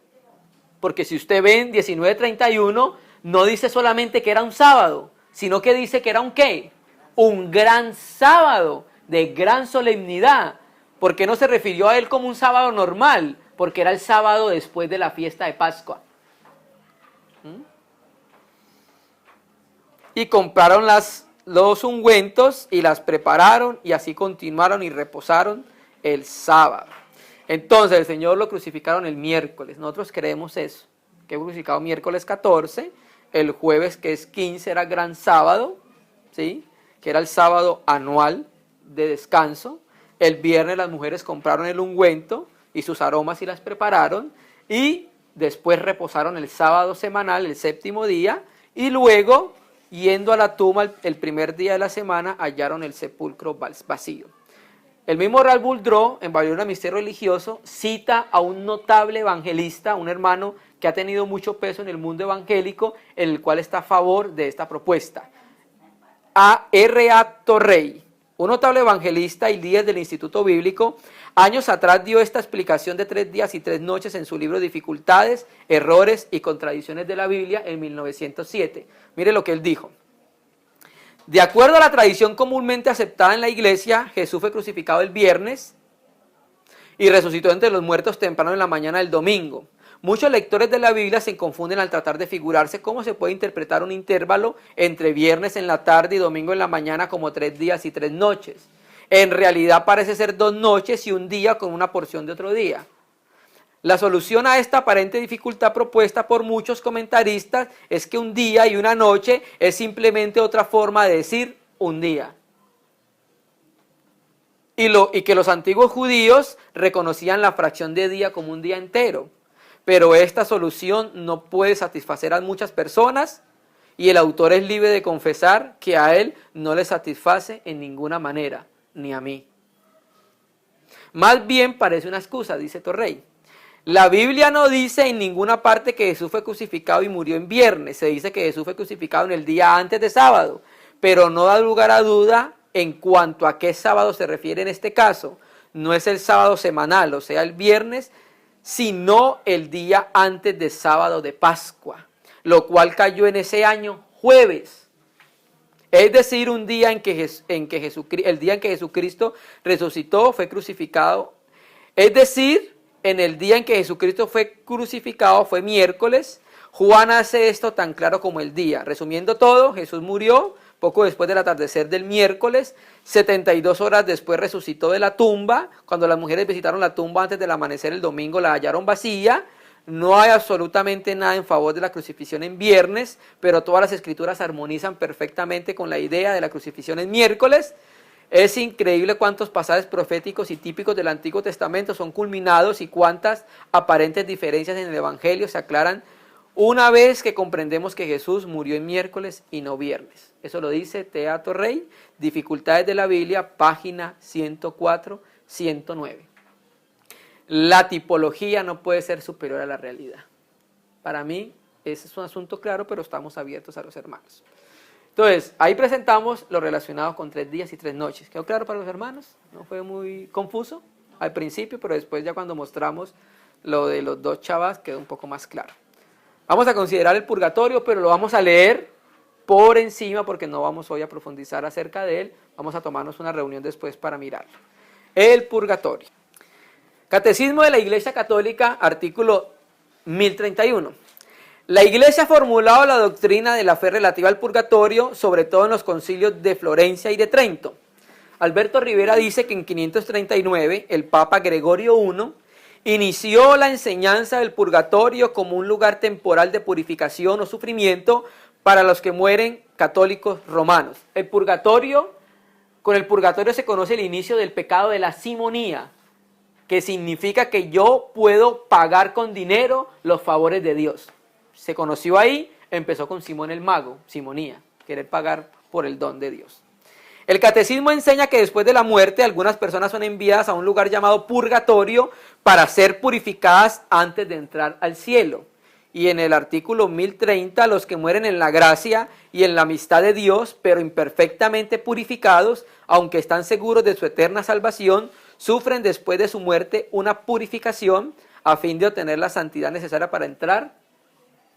porque si usted ve en 19:31, no dice solamente que era un sábado, sino que dice que era un ¿qué? Un gran sábado de gran solemnidad. ¿Por qué no se refirió a él como un sábado normal? Porque era el sábado después de la fiesta de Pascua. Y compraron los ungüentos y las prepararon y así continuaron y reposaron el sábado. Entonces el Señor lo crucificaron el miércoles. Nosotros creemos eso, que fue crucificado miércoles 14, el jueves, que es 15, era gran sábado, ¿sí? Que era el sábado anual de descanso. El viernes las mujeres compraron el ungüento y sus aromas y las prepararon, y después reposaron el sábado semanal, el séptimo día, y luego, yendo a la tumba el primer día de la semana, hallaron el sepulcro vacío. El mismo Ralph Boudreau, en Babilonia Misterio Religioso, cita a un notable evangelista, un hermano que ha tenido mucho peso en el mundo evangélico, en el cual está a favor de esta propuesta. A R.A. Torrey, un notable evangelista y líder del Instituto Bíblico, años atrás dio esta explicación de 3 días y 3 noches en su libro Dificultades, Errores y Contradicciones de la Biblia en 1907. Mire lo que él dijo. De acuerdo a la tradición comúnmente aceptada en la iglesia, Jesús fue crucificado el viernes y resucitó entre los muertos temprano en la mañana del domingo. Muchos lectores de la Biblia se confunden al tratar de figurarse cómo se puede interpretar un intervalo entre viernes en la tarde y domingo en la mañana como 3 días y 3 noches. En realidad parece ser 2 noches y un día con una porción de otro día. La solución a esta aparente dificultad propuesta por muchos comentaristas es que un día y una noche es simplemente otra forma de decir un día. Y que los antiguos judíos reconocían la fracción de día como un día entero. Pero esta solución no puede satisfacer a muchas personas y el autor es libre de confesar que a él no le satisface en ninguna manera, ni a mí. Más bien parece una excusa, dice Torrey. La Biblia no dice en ninguna parte que Jesús fue crucificado y murió en viernes. Se dice que Jesús fue crucificado en el día antes de sábado, pero no da lugar a duda en cuanto a qué sábado se refiere en este caso. No es el sábado semanal, o sea, el viernes, sino el día antes de sábado de Pascua, lo cual cayó en ese año jueves. Es decir, un día el día en que Jesucristo resucitó, fue crucificado. Es decir, en el día en que Jesucristo fue crucificado fue miércoles. Juan hace esto tan claro como el día. Resumiendo todo, Jesús murió poco después del atardecer del miércoles, 72 horas después resucitó de la tumba. Cuando las mujeres visitaron la tumba antes del amanecer el domingo, la hallaron vacía. No hay absolutamente nada en favor de la crucifixión en viernes, pero todas las escrituras armonizan perfectamente con la idea de la crucifixión en miércoles. Es increíble cuántos pasajes proféticos y típicos del Antiguo Testamento son culminados y cuántas aparentes diferencias en el Evangelio se aclaran una vez que comprendemos que Jesús murió en miércoles y no viernes. Eso lo dice T.A. Torrey, Dificultades de la Biblia, página 104, 109. La tipología no puede ser superior a la realidad. Para mí, ese es un asunto claro, pero estamos abiertos a los hermanos. Entonces, ahí presentamos lo relacionado con 3 días y 3 noches. ¿Quedó claro para los hermanos? ¿No fue muy confuso al principio, pero después ya cuando mostramos lo de los 2 chavas quedó un poco más claro? Vamos a considerar el purgatorio, pero lo vamos a leer por encima porque no vamos hoy a profundizar acerca de él. Vamos a tomarnos una reunión después para mirarlo. El purgatorio. Catecismo de la Iglesia Católica, artículo 1031. La Iglesia ha formulado la doctrina de la fe relativa al purgatorio, sobre todo en los concilios de Florencia y de Trento. Alberto Rivera dice que en 539 el Papa Gregorio I inició la enseñanza del purgatorio como un lugar temporal de purificación o sufrimiento para los que mueren católicos romanos. Con el purgatorio se conoce el inicio del pecado de la simonía, que significa que yo puedo pagar con dinero los favores de Dios. Se conoció ahí, empezó con Simón el Mago, simonía, querer pagar por el don de Dios. El catecismo enseña que después de la muerte algunas personas son enviadas a un lugar llamado purgatorio para ser purificadas antes de entrar al cielo. Y en el artículo 1030, los que mueren en la gracia y en la amistad de Dios, pero imperfectamente purificados, aunque están seguros de su eterna salvación, sufren después de su muerte una purificación a fin de obtener la santidad necesaria para entrar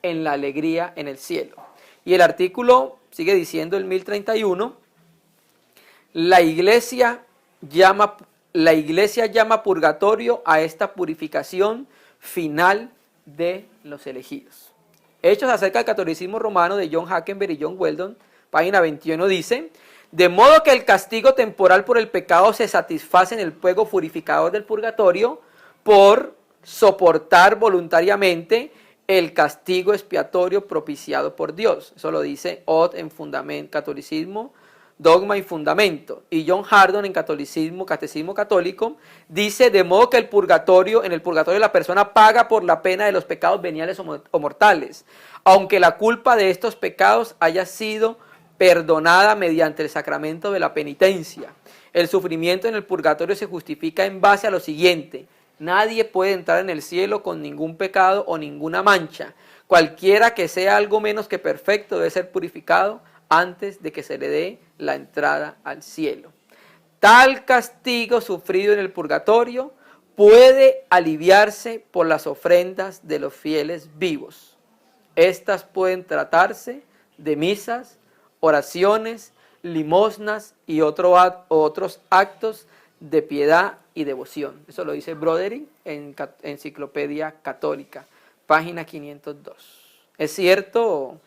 en la alegría en el cielo. Y el artículo sigue diciendo el 1031, la iglesia llama purgatorio a esta purificación final de los elegidos. Hechos acerca del catolicismo romano de John Hackenberg y John Weldon, página 21, dice: de modo que el castigo temporal por el pecado se satisface en el fuego purificador del purgatorio por soportar voluntariamente el castigo expiatorio propiciado por Dios. Eso lo dice Ott en Catolicismo, Dogma y Fundamento. Y John Hardon en Catecismo Católico dice: de modo que en el purgatorio la persona paga por la pena de los pecados veniales o mortales, aunque la culpa de estos pecados haya sido perdonada mediante el sacramento de la penitencia. El sufrimiento en el purgatorio se justifica en base a lo siguiente: nadie puede entrar en el cielo con ningún pecado o ninguna mancha. Cualquiera que sea algo menos que perfecto debe ser purificado antes de que se le dé la entrada al cielo. Tal castigo sufrido en el purgatorio puede aliviarse por las ofrendas de los fieles vivos. Estas pueden tratarse de misas, oraciones, limosnas y otros actos de piedad y devoción. Eso lo dice Broderick en Enciclopedia Católica, página 502. Es cierto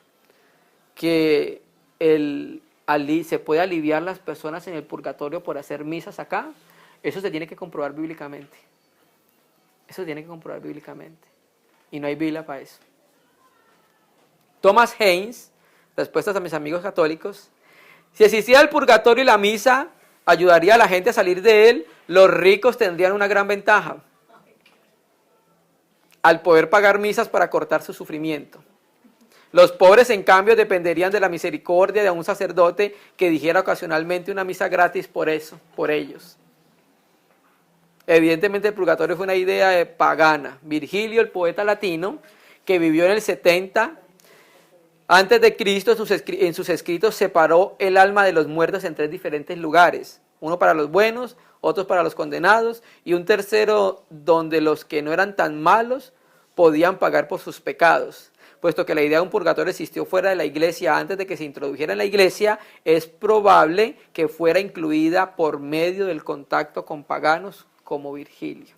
que se puede aliviar las personas en el purgatorio por hacer misas acá. Eso se tiene que comprobar bíblicamente. Eso se tiene que comprobar bíblicamente. Y no hay Biblia para eso. Thomas Haynes, respuestas a mis amigos católicos: si existiera el purgatorio y la misa ayudaría a la gente a salir de él, los ricos tendrían una gran ventaja al poder pagar misas para cortar su sufrimiento. Los pobres, en cambio, dependerían de la misericordia de un sacerdote que dijera ocasionalmente una misa gratis por ellos. Evidentemente el purgatorio fue una idea pagana. Virgilio, el poeta latino, que vivió en el 70 antes de Cristo, en sus escritos separó el alma de los muertos en 3 diferentes lugares: uno para los buenos, otros para los condenados y un tercero donde los que no eran tan malos podían pagar por sus pecados. Puesto que la idea de un purgatorio existió fuera de la iglesia antes de que se introdujera en la iglesia, es probable que fuera incluida por medio del contacto con paganos como Virgilio.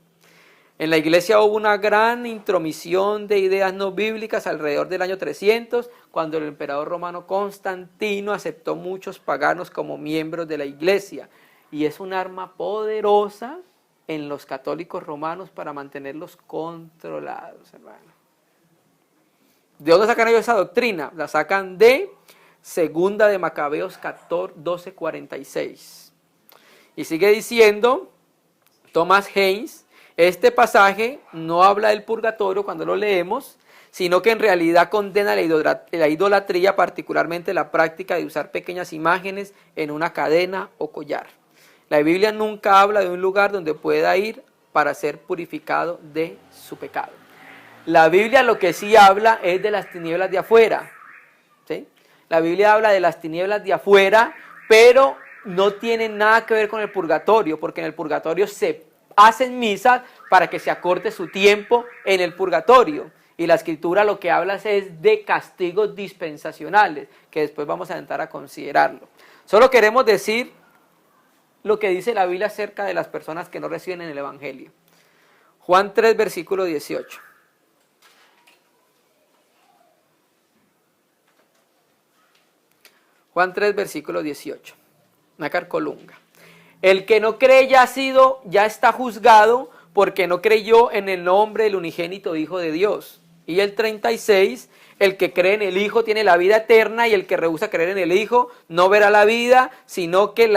En la iglesia hubo una gran intromisión de ideas no bíblicas alrededor del año 300, cuando el emperador romano Constantino aceptó muchos paganos como miembros de la iglesia. Y es un arma poderosa en los católicos romanos para mantenerlos controlados, hermano. ¿De dónde sacan ellos esa doctrina? La sacan de Segunda de Macabeos 12:46. Y sigue diciendo Thomas Haynes: este pasaje no habla del purgatorio cuando lo leemos, sino que en realidad condena la idolatría, particularmente la práctica de usar pequeñas imágenes en una cadena o collar. La Biblia nunca habla de un lugar donde pueda ir para ser purificado de su pecado. La Biblia lo que sí habla es de las tinieblas de afuera, ¿sí? La Biblia habla de las tinieblas de afuera, pero no tiene nada que ver con el purgatorio, porque en el purgatorio se hacen misas para que se acorte su tiempo en el purgatorio. Y la Escritura lo que habla es de castigos dispensacionales, que después vamos a entrar a considerarlo. Solo queremos decir lo que dice la Biblia acerca de las personas que no reciben en el Evangelio. Juan 3, versículo 18. Juan 3, versículo 18. Una carcolunga. El que no cree ya está juzgado, porque no creyó en el nombre del unigénito Hijo de Dios. Y el 36, el que cree en el Hijo tiene la vida eterna, y el que rehúsa creer en el Hijo no verá la vida, sino que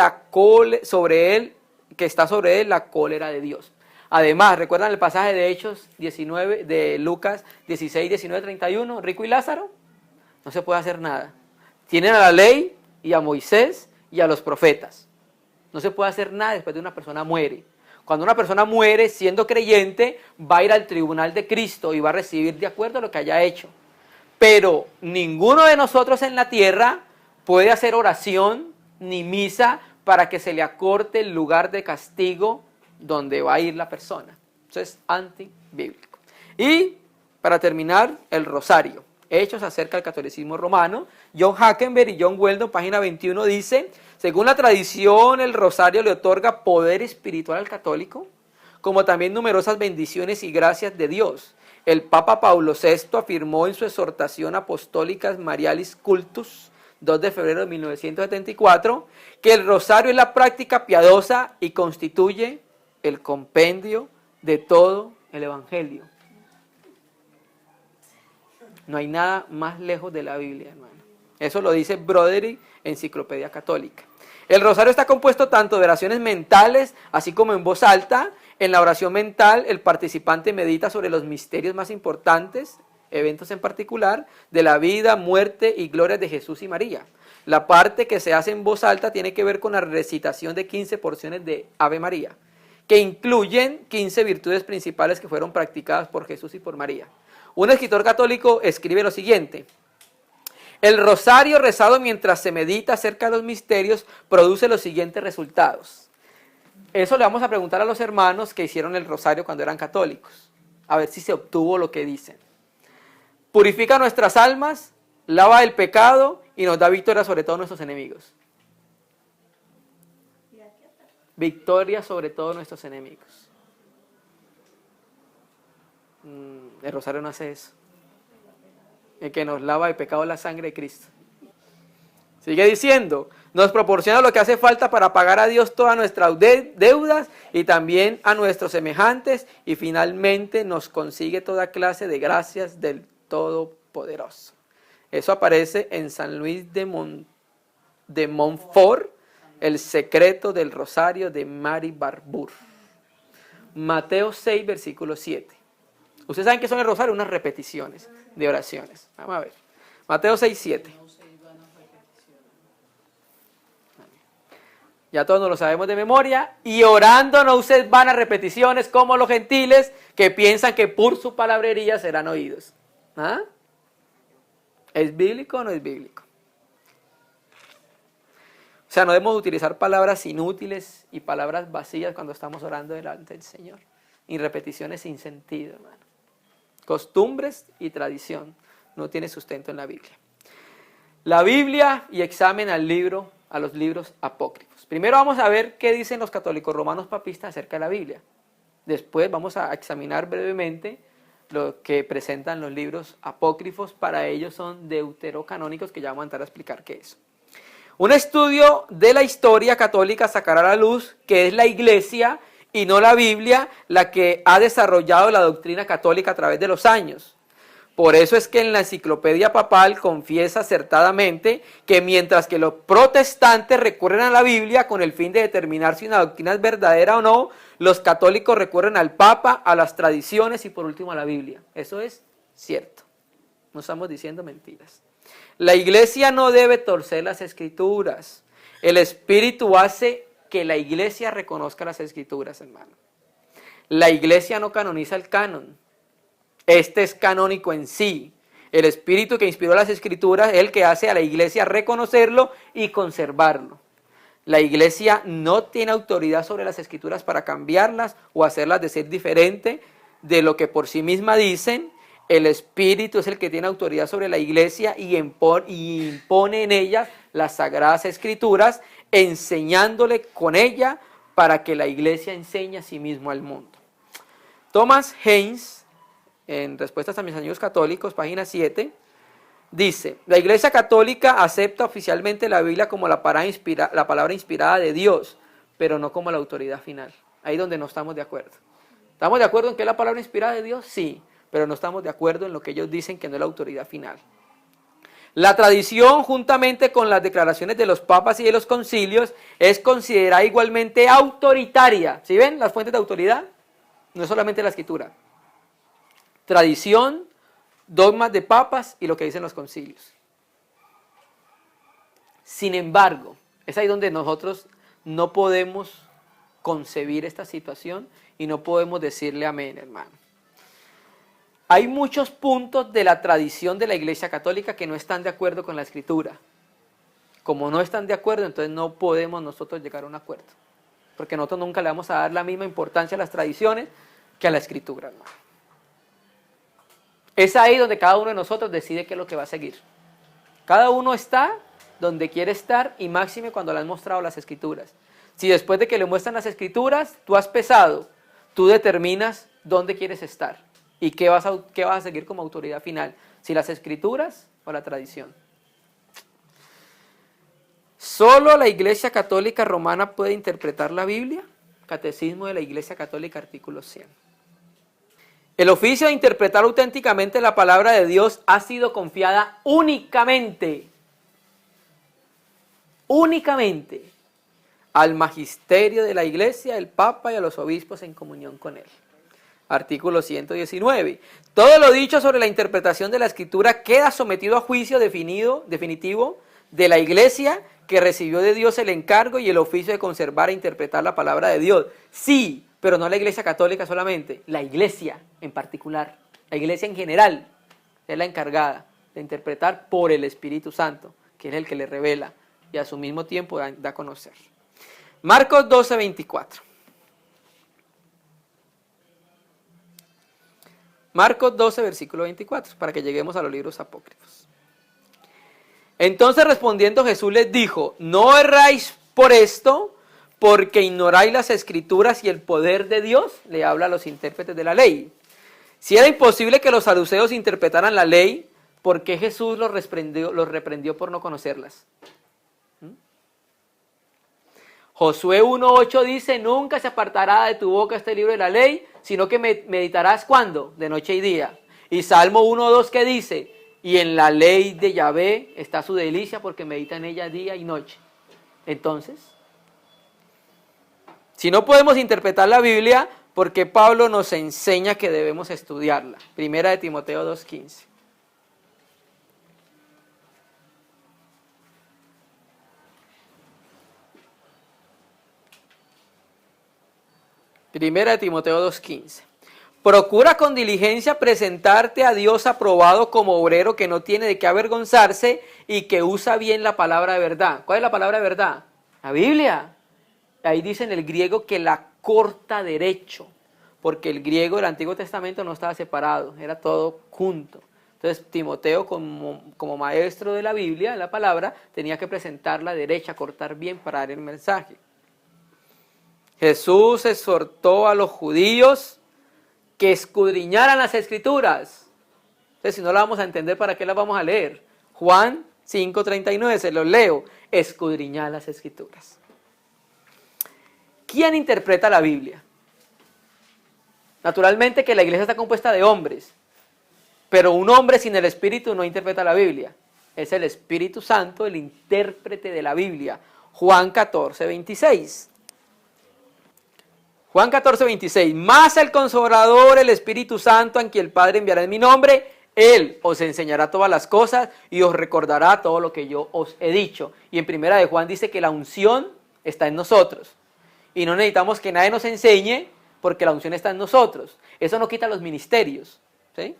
está sobre él la cólera de Dios. Además, ¿recuerdan el pasaje de Hechos 19, de Lucas 16, 19, 31? Rico y Lázaro, no se puede hacer nada. Tienen a la ley y a Moisés y a los profetas. No se puede hacer nada después de una persona muere. Cuando una persona muere siendo creyente, va a ir al tribunal de Cristo y va a recibir de acuerdo a lo que haya hecho. Pero ninguno de nosotros en la tierra puede hacer oración ni misa para que se le acorte el lugar de castigo donde va a ir la persona. Eso es antibíblico. Y para terminar, el rosario. Hechos acerca del catolicismo romano. John Hackenberg y John Weldon, página 21, dice: según la tradición, el rosario le otorga poder espiritual al católico, como también numerosas bendiciones y gracias de Dios. El Papa Pablo VI afirmó en su exhortación apostólica Marialis Cultus, 2 de febrero de 1974, que el rosario es la práctica piadosa y constituye el compendio de todo el Evangelio. No hay nada más lejos de la Biblia, hermano. Eso lo dice Broderick, Enciclopedia Católica. El rosario está compuesto tanto de oraciones mentales, así como en voz alta. En la oración mental, el participante medita sobre los misterios más importantes, eventos en particular, de la vida, muerte y gloria de Jesús y María. La parte que se hace en voz alta tiene que ver con la recitación de 15 porciones de Ave María, que incluyen 15 virtudes principales que fueron practicadas por Jesús y por María. Un escritor católico escribe lo siguiente: el rosario rezado mientras se medita acerca de los misterios produce los siguientes resultados. Eso le vamos a preguntar a los hermanos que hicieron el rosario cuando eran católicos, a ver si se obtuvo lo que dicen. Purifica nuestras almas, lava el pecado y nos da victoria sobre todos nuestros enemigos. Victoria sobre todos nuestros enemigos. El rosario no hace eso. El que nos lava el pecado es la sangre de Cristo. Sigue diciendo, nos proporciona lo que hace falta para pagar a Dios todas nuestras deudas y también a nuestros semejantes, y finalmente nos consigue toda clase de gracias del Todopoderoso. Eso aparece en San Luis de Montfort, el secreto del rosario de Mary Barbour. Mateo 6, versículo 7. Ustedes saben que son el rosario, unas repeticiones de oraciones. Vamos a ver. Mateo 6, 7. Ya todos nos lo sabemos de memoria. Y orando no ustedes vanas repeticiones como los gentiles que piensan que por su palabrería serán oídos. ¿Ah? ¿Es bíblico o no es bíblico? O sea, no debemos utilizar palabras inútiles y palabras vacías cuando estamos orando delante del Señor. Y repeticiones sin sentido, hermano. Costumbres y tradición no tiene sustento en la Biblia. La Biblia y examen a los libros apócrifos. Primero vamos a ver qué dicen los católicos romanos papistas acerca de la Biblia. Después vamos a examinar brevemente lo que presentan los libros apócrifos. Para ellos son deuterocanónicos, que ya vamos a entrar a explicar qué es. Un estudio de la historia católica sacará a la luz que es la Iglesia y no la Biblia la que ha desarrollado la doctrina católica a través de los años. Por eso es que en la enciclopedia papal confiesa acertadamente que mientras que los protestantes recurren a la Biblia con el fin de determinar si una doctrina es verdadera o no, los católicos recurren al Papa, a las tradiciones y por último a la Biblia. Eso es cierto. No estamos diciendo mentiras. La Iglesia no debe torcer las Escrituras. El Espíritu hace que la Iglesia reconozca las Escrituras, hermano. La Iglesia no canoniza el canon. Este es canónico en sí. El Espíritu que inspiró las Escrituras es el que hace a la Iglesia reconocerlo y conservarlo. La Iglesia no tiene autoridad sobre las Escrituras para cambiarlas o hacerlas decir diferente de lo que por sí misma dicen. El Espíritu es el que tiene autoridad sobre la Iglesia y impone en ella las Sagradas Escrituras, enseñándole con ella para que la Iglesia enseñe a sí mismo al mundo. Thomas Haynes, en Respuestas a mis amigos católicos, página 7, dice: la Iglesia Católica acepta oficialmente la Biblia como la palabra inspirada de Dios, pero no como la autoridad final. Ahí donde no estamos de acuerdo. ¿Estamos de acuerdo en que es la palabra inspirada de Dios? Sí, pero no estamos de acuerdo en lo que ellos dicen que no es la autoridad final. La tradición, juntamente con las declaraciones de los papas y de los concilios, es considerada igualmente autoritaria. ¿Sí ven las fuentes de autoridad? No es solamente la Escritura. Tradición, dogmas de papas y lo que dicen los concilios. Sin embargo, es ahí donde nosotros no podemos concebir esta situación y no podemos decirle amén, hermano. Hay muchos puntos de la tradición de la Iglesia Católica que no están de acuerdo con la Escritura. Como no están de acuerdo, entonces no podemos nosotros llegar a un acuerdo. Porque nosotros nunca le vamos a dar la misma importancia a las tradiciones que a la Escritura, hermano. Es ahí donde cada uno de nosotros decide qué es lo que va a seguir. Cada uno está donde quiere estar y máxime cuando le han mostrado las Escrituras. Si después de que le muestran las Escrituras, tú has pesado, tú determinas dónde quieres estar. ¿Y qué vas a seguir como autoridad final? ¿Si las Escrituras o la tradición? ¿Solo la Iglesia Católica Romana puede interpretar la Biblia? Catecismo de la Iglesia Católica, artículo 100. El oficio de interpretar auténticamente la palabra de Dios ha sido confiada únicamente al magisterio de la Iglesia, el Papa y a los obispos en comunión con él. Artículo 119. Todo lo dicho sobre la interpretación de la Escritura queda sometido a juicio definitivo de la Iglesia, que recibió de Dios el encargo y el oficio de conservar e interpretar la palabra de Dios. Sí, pero no la Iglesia católica solamente, la Iglesia en particular, la Iglesia en general es la encargada de interpretar por el Espíritu Santo, que es el que le revela y a su mismo tiempo da a conocer. Marcos 12, 24. Marcos 12, versículo 24, para que lleguemos a los libros apócrifos. Entonces respondiendo Jesús les dijo, no erráis por esto, porque ignoráis las Escrituras y el poder de Dios, le habla a los intérpretes de la ley. Si era imposible que los saduceos interpretaran la ley, ¿por qué Jesús los reprendió por no conocerlas? Josué 1:8 dice, nunca se apartará de tu boca este libro de la ley, sino que meditarás ¿cuándo? De noche y día. Y Salmo 1:2 que dice, y en la ley de Yahvé está su delicia porque medita en ella día y noche. Entonces, si no podemos interpretar la Biblia, ¿por qué Pablo nos enseña que debemos estudiarla? Primera de Timoteo 2:15. Primera de Timoteo 2:15. Procura con diligencia presentarte a Dios aprobado como obrero que no tiene de qué avergonzarse y que usa bien la palabra de verdad. ¿Cuál es la palabra de verdad? La Biblia. Ahí dice en el griego que la corta derecho, porque el griego del Antiguo Testamento no estaba separado, era todo junto. Entonces Timoteo como maestro de la Biblia, de la palabra, tenía que presentarla derecha, cortar bien para dar el mensaje. Jesús exhortó a los judíos que escudriñaran las Escrituras. Entonces, si no la vamos a entender, ¿para qué la vamos a leer? Juan 5:39, se los leo. Escudriñar las Escrituras. ¿Quién interpreta la Biblia? Naturalmente que la iglesia está compuesta de hombres, pero un hombre sin el Espíritu no interpreta la Biblia. Es el Espíritu Santo el intérprete de la Biblia. Juan 14:26. Juan 14:26, más el Consolador, el Espíritu Santo, a quien el Padre enviará en mi nombre, Él os enseñará todas las cosas y os recordará todo lo que yo os he dicho. Y en primera de Juan dice que la unción está en nosotros. Y no necesitamos que nadie nos enseñe porque la unción está en nosotros. Eso no quita los ministerios, ¿sí?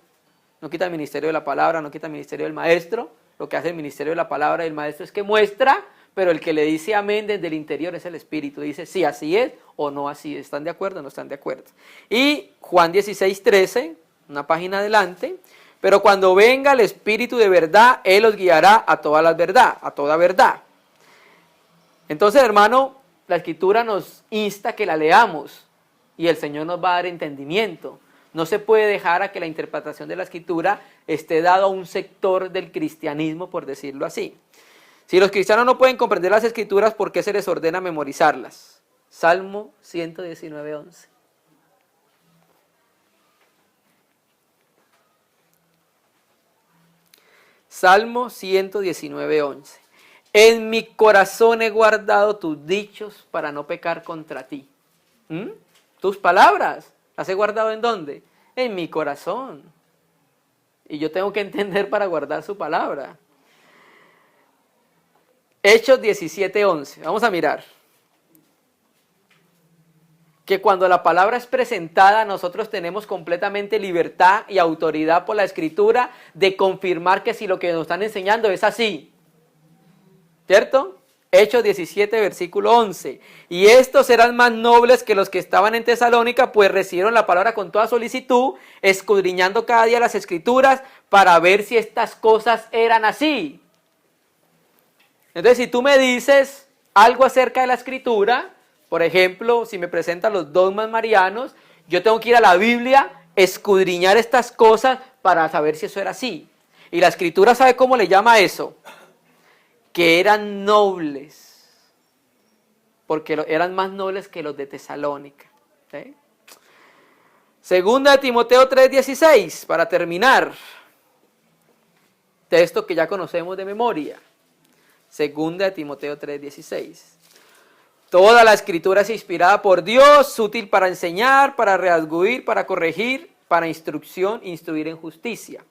No quita el ministerio de la palabra, no quita el ministerio del maestro. Lo que hace el ministerio de la palabra y el maestro es que muestra, pero el que le dice amén desde el interior es el Espíritu. Dice sí, así es o no así es. ¿Están de acuerdo o no están de acuerdo? Y Juan 16:13, una página adelante. Pero cuando venga el Espíritu de verdad, Él os guiará a toda la verdad, a toda verdad. Entonces, hermano, la Escritura nos insta que la leamos y el Señor nos va a dar entendimiento. No se puede dejar a que la interpretación de la Escritura esté dada a un sector del cristianismo, por decirlo así. Si los cristianos no pueden comprender las Escrituras, ¿por qué se les ordena memorizarlas? Salmo 119:11. Salmo 119:11. En mi corazón he guardado tus dichos para no pecar contra ti. Tus palabras, ¿las he guardado en dónde? En mi corazón. Y yo tengo que entender para guardar su palabra. Hechos 17:11. Vamos a mirar. Que cuando la palabra es presentada, nosotros tenemos completamente libertad y autoridad por la Escritura de confirmar que si lo que nos están enseñando es así. ¿Cierto? Hechos 17, versículo 11. Y estos eran más nobles que los que estaban en Tesalónica, pues recibieron la palabra con toda solicitud, escudriñando cada día las Escrituras para ver si estas cosas eran así. Entonces, si tú me dices algo acerca de la Escritura, por ejemplo, si me presentan los dogmas marianos, yo tengo que ir a la Biblia, escudriñar estas cosas para saber si eso era así. Y la Escritura, ¿sabe cómo le llama a eso? Que eran nobles, porque eran más nobles que los de Tesalónica. ¿Sí? Segunda de Timoteo 3:16, para terminar. Texto que ya conocemos de memoria. Segunda de Timoteo 3:16. Toda la escritura es inspirada por Dios, útil para enseñar, para redarguir, para corregir, para instruir en justicia.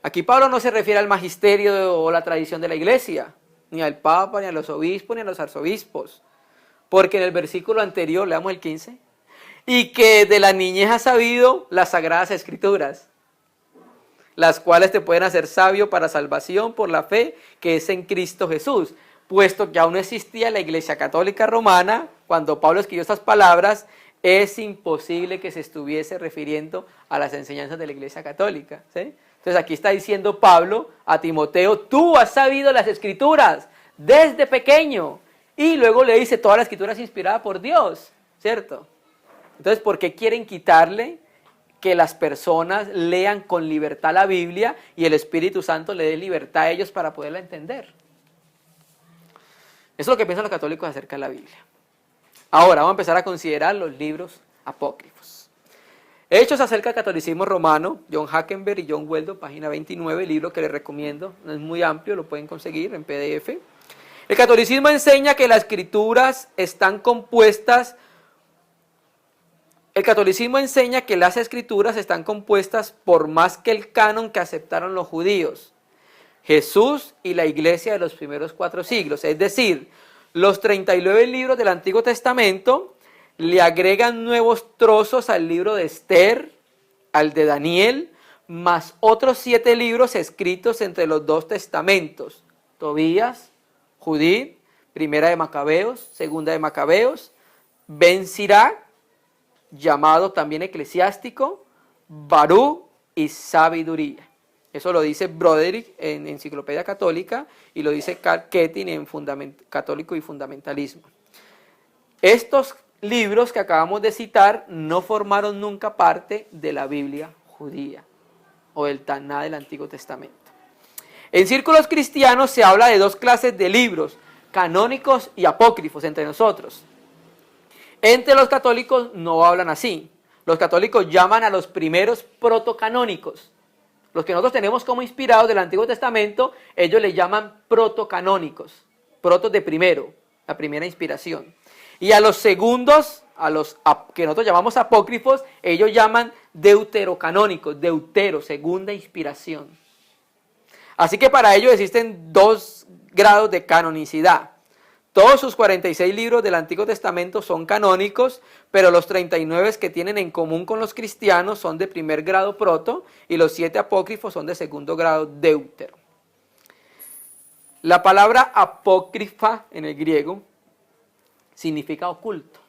Aquí Pablo no se refiere al magisterio o la tradición de la iglesia, ni al papa, ni a los obispos, ni a los arzobispos. Porque en el versículo anterior, leamos el 15, y que de la niñez has sabido las sagradas escrituras, las cuales te pueden hacer sabio para salvación por la fe que es en Cristo Jesús. Puesto que aún no existía la Iglesia Católica Romana, cuando Pablo escribió estas palabras, es imposible que se estuviese refiriendo a las enseñanzas de la Iglesia Católica, ¿sí? Entonces aquí está diciendo Pablo a Timoteo, tú has sabido las Escrituras desde pequeño. Y luego le dice, toda la Escritura es inspirada por Dios, ¿cierto? Entonces, ¿por qué quieren quitarle que las personas lean con libertad la Biblia y el Espíritu Santo le dé libertad a ellos para poderla entender? Eso es lo que piensan los católicos acerca de la Biblia. Ahora vamos a empezar a considerar los libros apócrifos. Hechos acerca del catolicismo romano, John Hackenberg y John Weldon, página 29, libro que les recomiendo, no es muy amplio, lo pueden conseguir en PDF. El catolicismo enseña que las escrituras están compuestas. El catolicismo enseña que las escrituras están compuestas por más que el canon que aceptaron los judíos, Jesús y la iglesia de los primeros 4 siglos. Es decir, los 39 libros del Antiguo Testamento le agregan nuevos trozos al libro de Esther, al de Daniel, más otros 7 libros escritos entre los 2 testamentos, Tobías, Judith, Primera de Macabeos, Segunda de Macabeos, Ben Sirach, llamado también eclesiástico, Baruch y sabiduría. Eso lo dice Broderick en Enciclopedia Católica y lo dice Karl Ketting en Católico y Fundamentalismo. Estos libros que acabamos de citar no formaron nunca parte de la Biblia judía o del Taná del Antiguo Testamento. En círculos cristianos se habla de 2 clases de libros, canónicos y apócrifos entre nosotros. Entre los católicos no hablan así. Los católicos llaman a los primeros protocanónicos. Los que nosotros tenemos como inspirados del Antiguo Testamento, ellos le llaman protocanónicos, protos de primero, la primera inspiración. Y a los segundos, a los que nosotros llamamos apócrifos, ellos llaman deuterocanónicos, deutero, segunda inspiración. Así que para ellos existen 2 grados de canonicidad. Todos sus 46 libros del Antiguo Testamento son canónicos, pero los 39 que tienen en común con los cristianos son de primer grado proto y los 7 apócrifos son de segundo grado deutero. La palabra apócrifa en el griego significa oculto.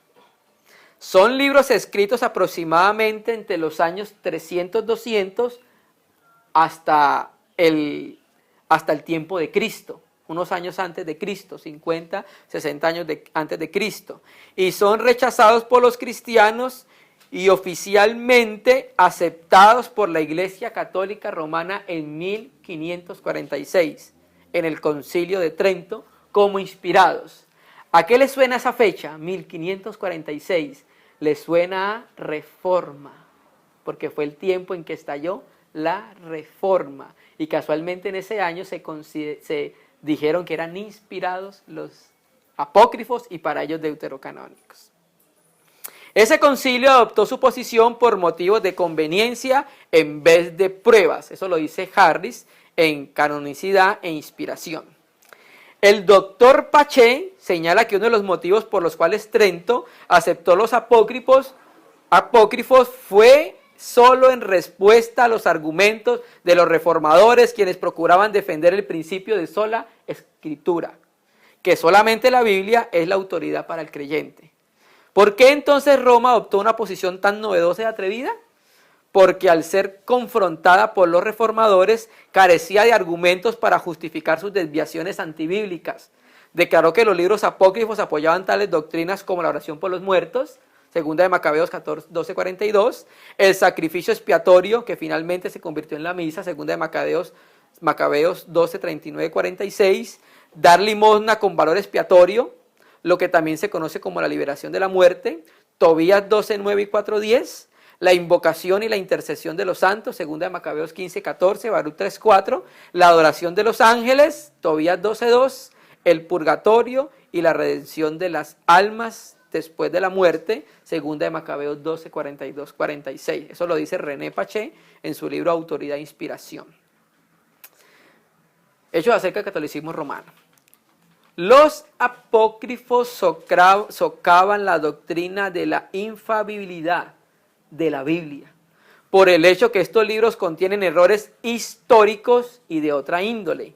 Son libros escritos aproximadamente entre los años 300-200 hasta el tiempo de Cristo. Unos años antes de Cristo, 50, 60 años antes de Cristo. Y son rechazados por los cristianos y oficialmente aceptados por la Iglesia Católica Romana en 1546, en el Concilio de Trento, como inspirados. ¿A qué les suena esa fecha? 1546. Les suena a Reforma, porque fue el tiempo en que estalló la Reforma. Y casualmente en ese año se dijeron que eran inspirados los apócrifos y para ellos deuterocanónicos. Ese concilio adoptó su posición por motivos de conveniencia en vez de pruebas. Eso lo dice Harris en Canonicidad e Inspiración. El doctor Paché señala que uno de los motivos por los cuales Trento aceptó los apócrifos fue solo en respuesta a los argumentos de los reformadores, quienes procuraban defender el principio de sola escritura, que solamente la Biblia es la autoridad para el creyente. ¿Por qué entonces Roma adoptó una posición tan novedosa y atrevida? Porque al ser confrontada por los reformadores, carecía de argumentos para justificar sus desviaciones antibíblicas. Declaró que los libros apócrifos apoyaban tales doctrinas como la oración por los muertos, Segunda de Macabeos 12:42, el sacrificio expiatorio que finalmente se convirtió en la misa, Segunda de Macabeos 12:39-46, dar limosna con valor expiatorio, lo que también se conoce como la liberación de la muerte, Tobías 12:9 y 4:10, la invocación y la intercesión de los santos, segunda de Macabeos 15:14, Baruch 3:4, la adoración de los ángeles, Tobías 12:2, el purgatorio y la redención de las almas después de la muerte, segunda de Macabeos 12:42-46. Eso lo dice René Paché en su libro Autoridad e Inspiración. Hechos acerca del catolicismo romano. Los apócrifos socavan la doctrina de la infalibilidad de la Biblia, por el hecho que estos libros contienen errores históricos y de otra índole.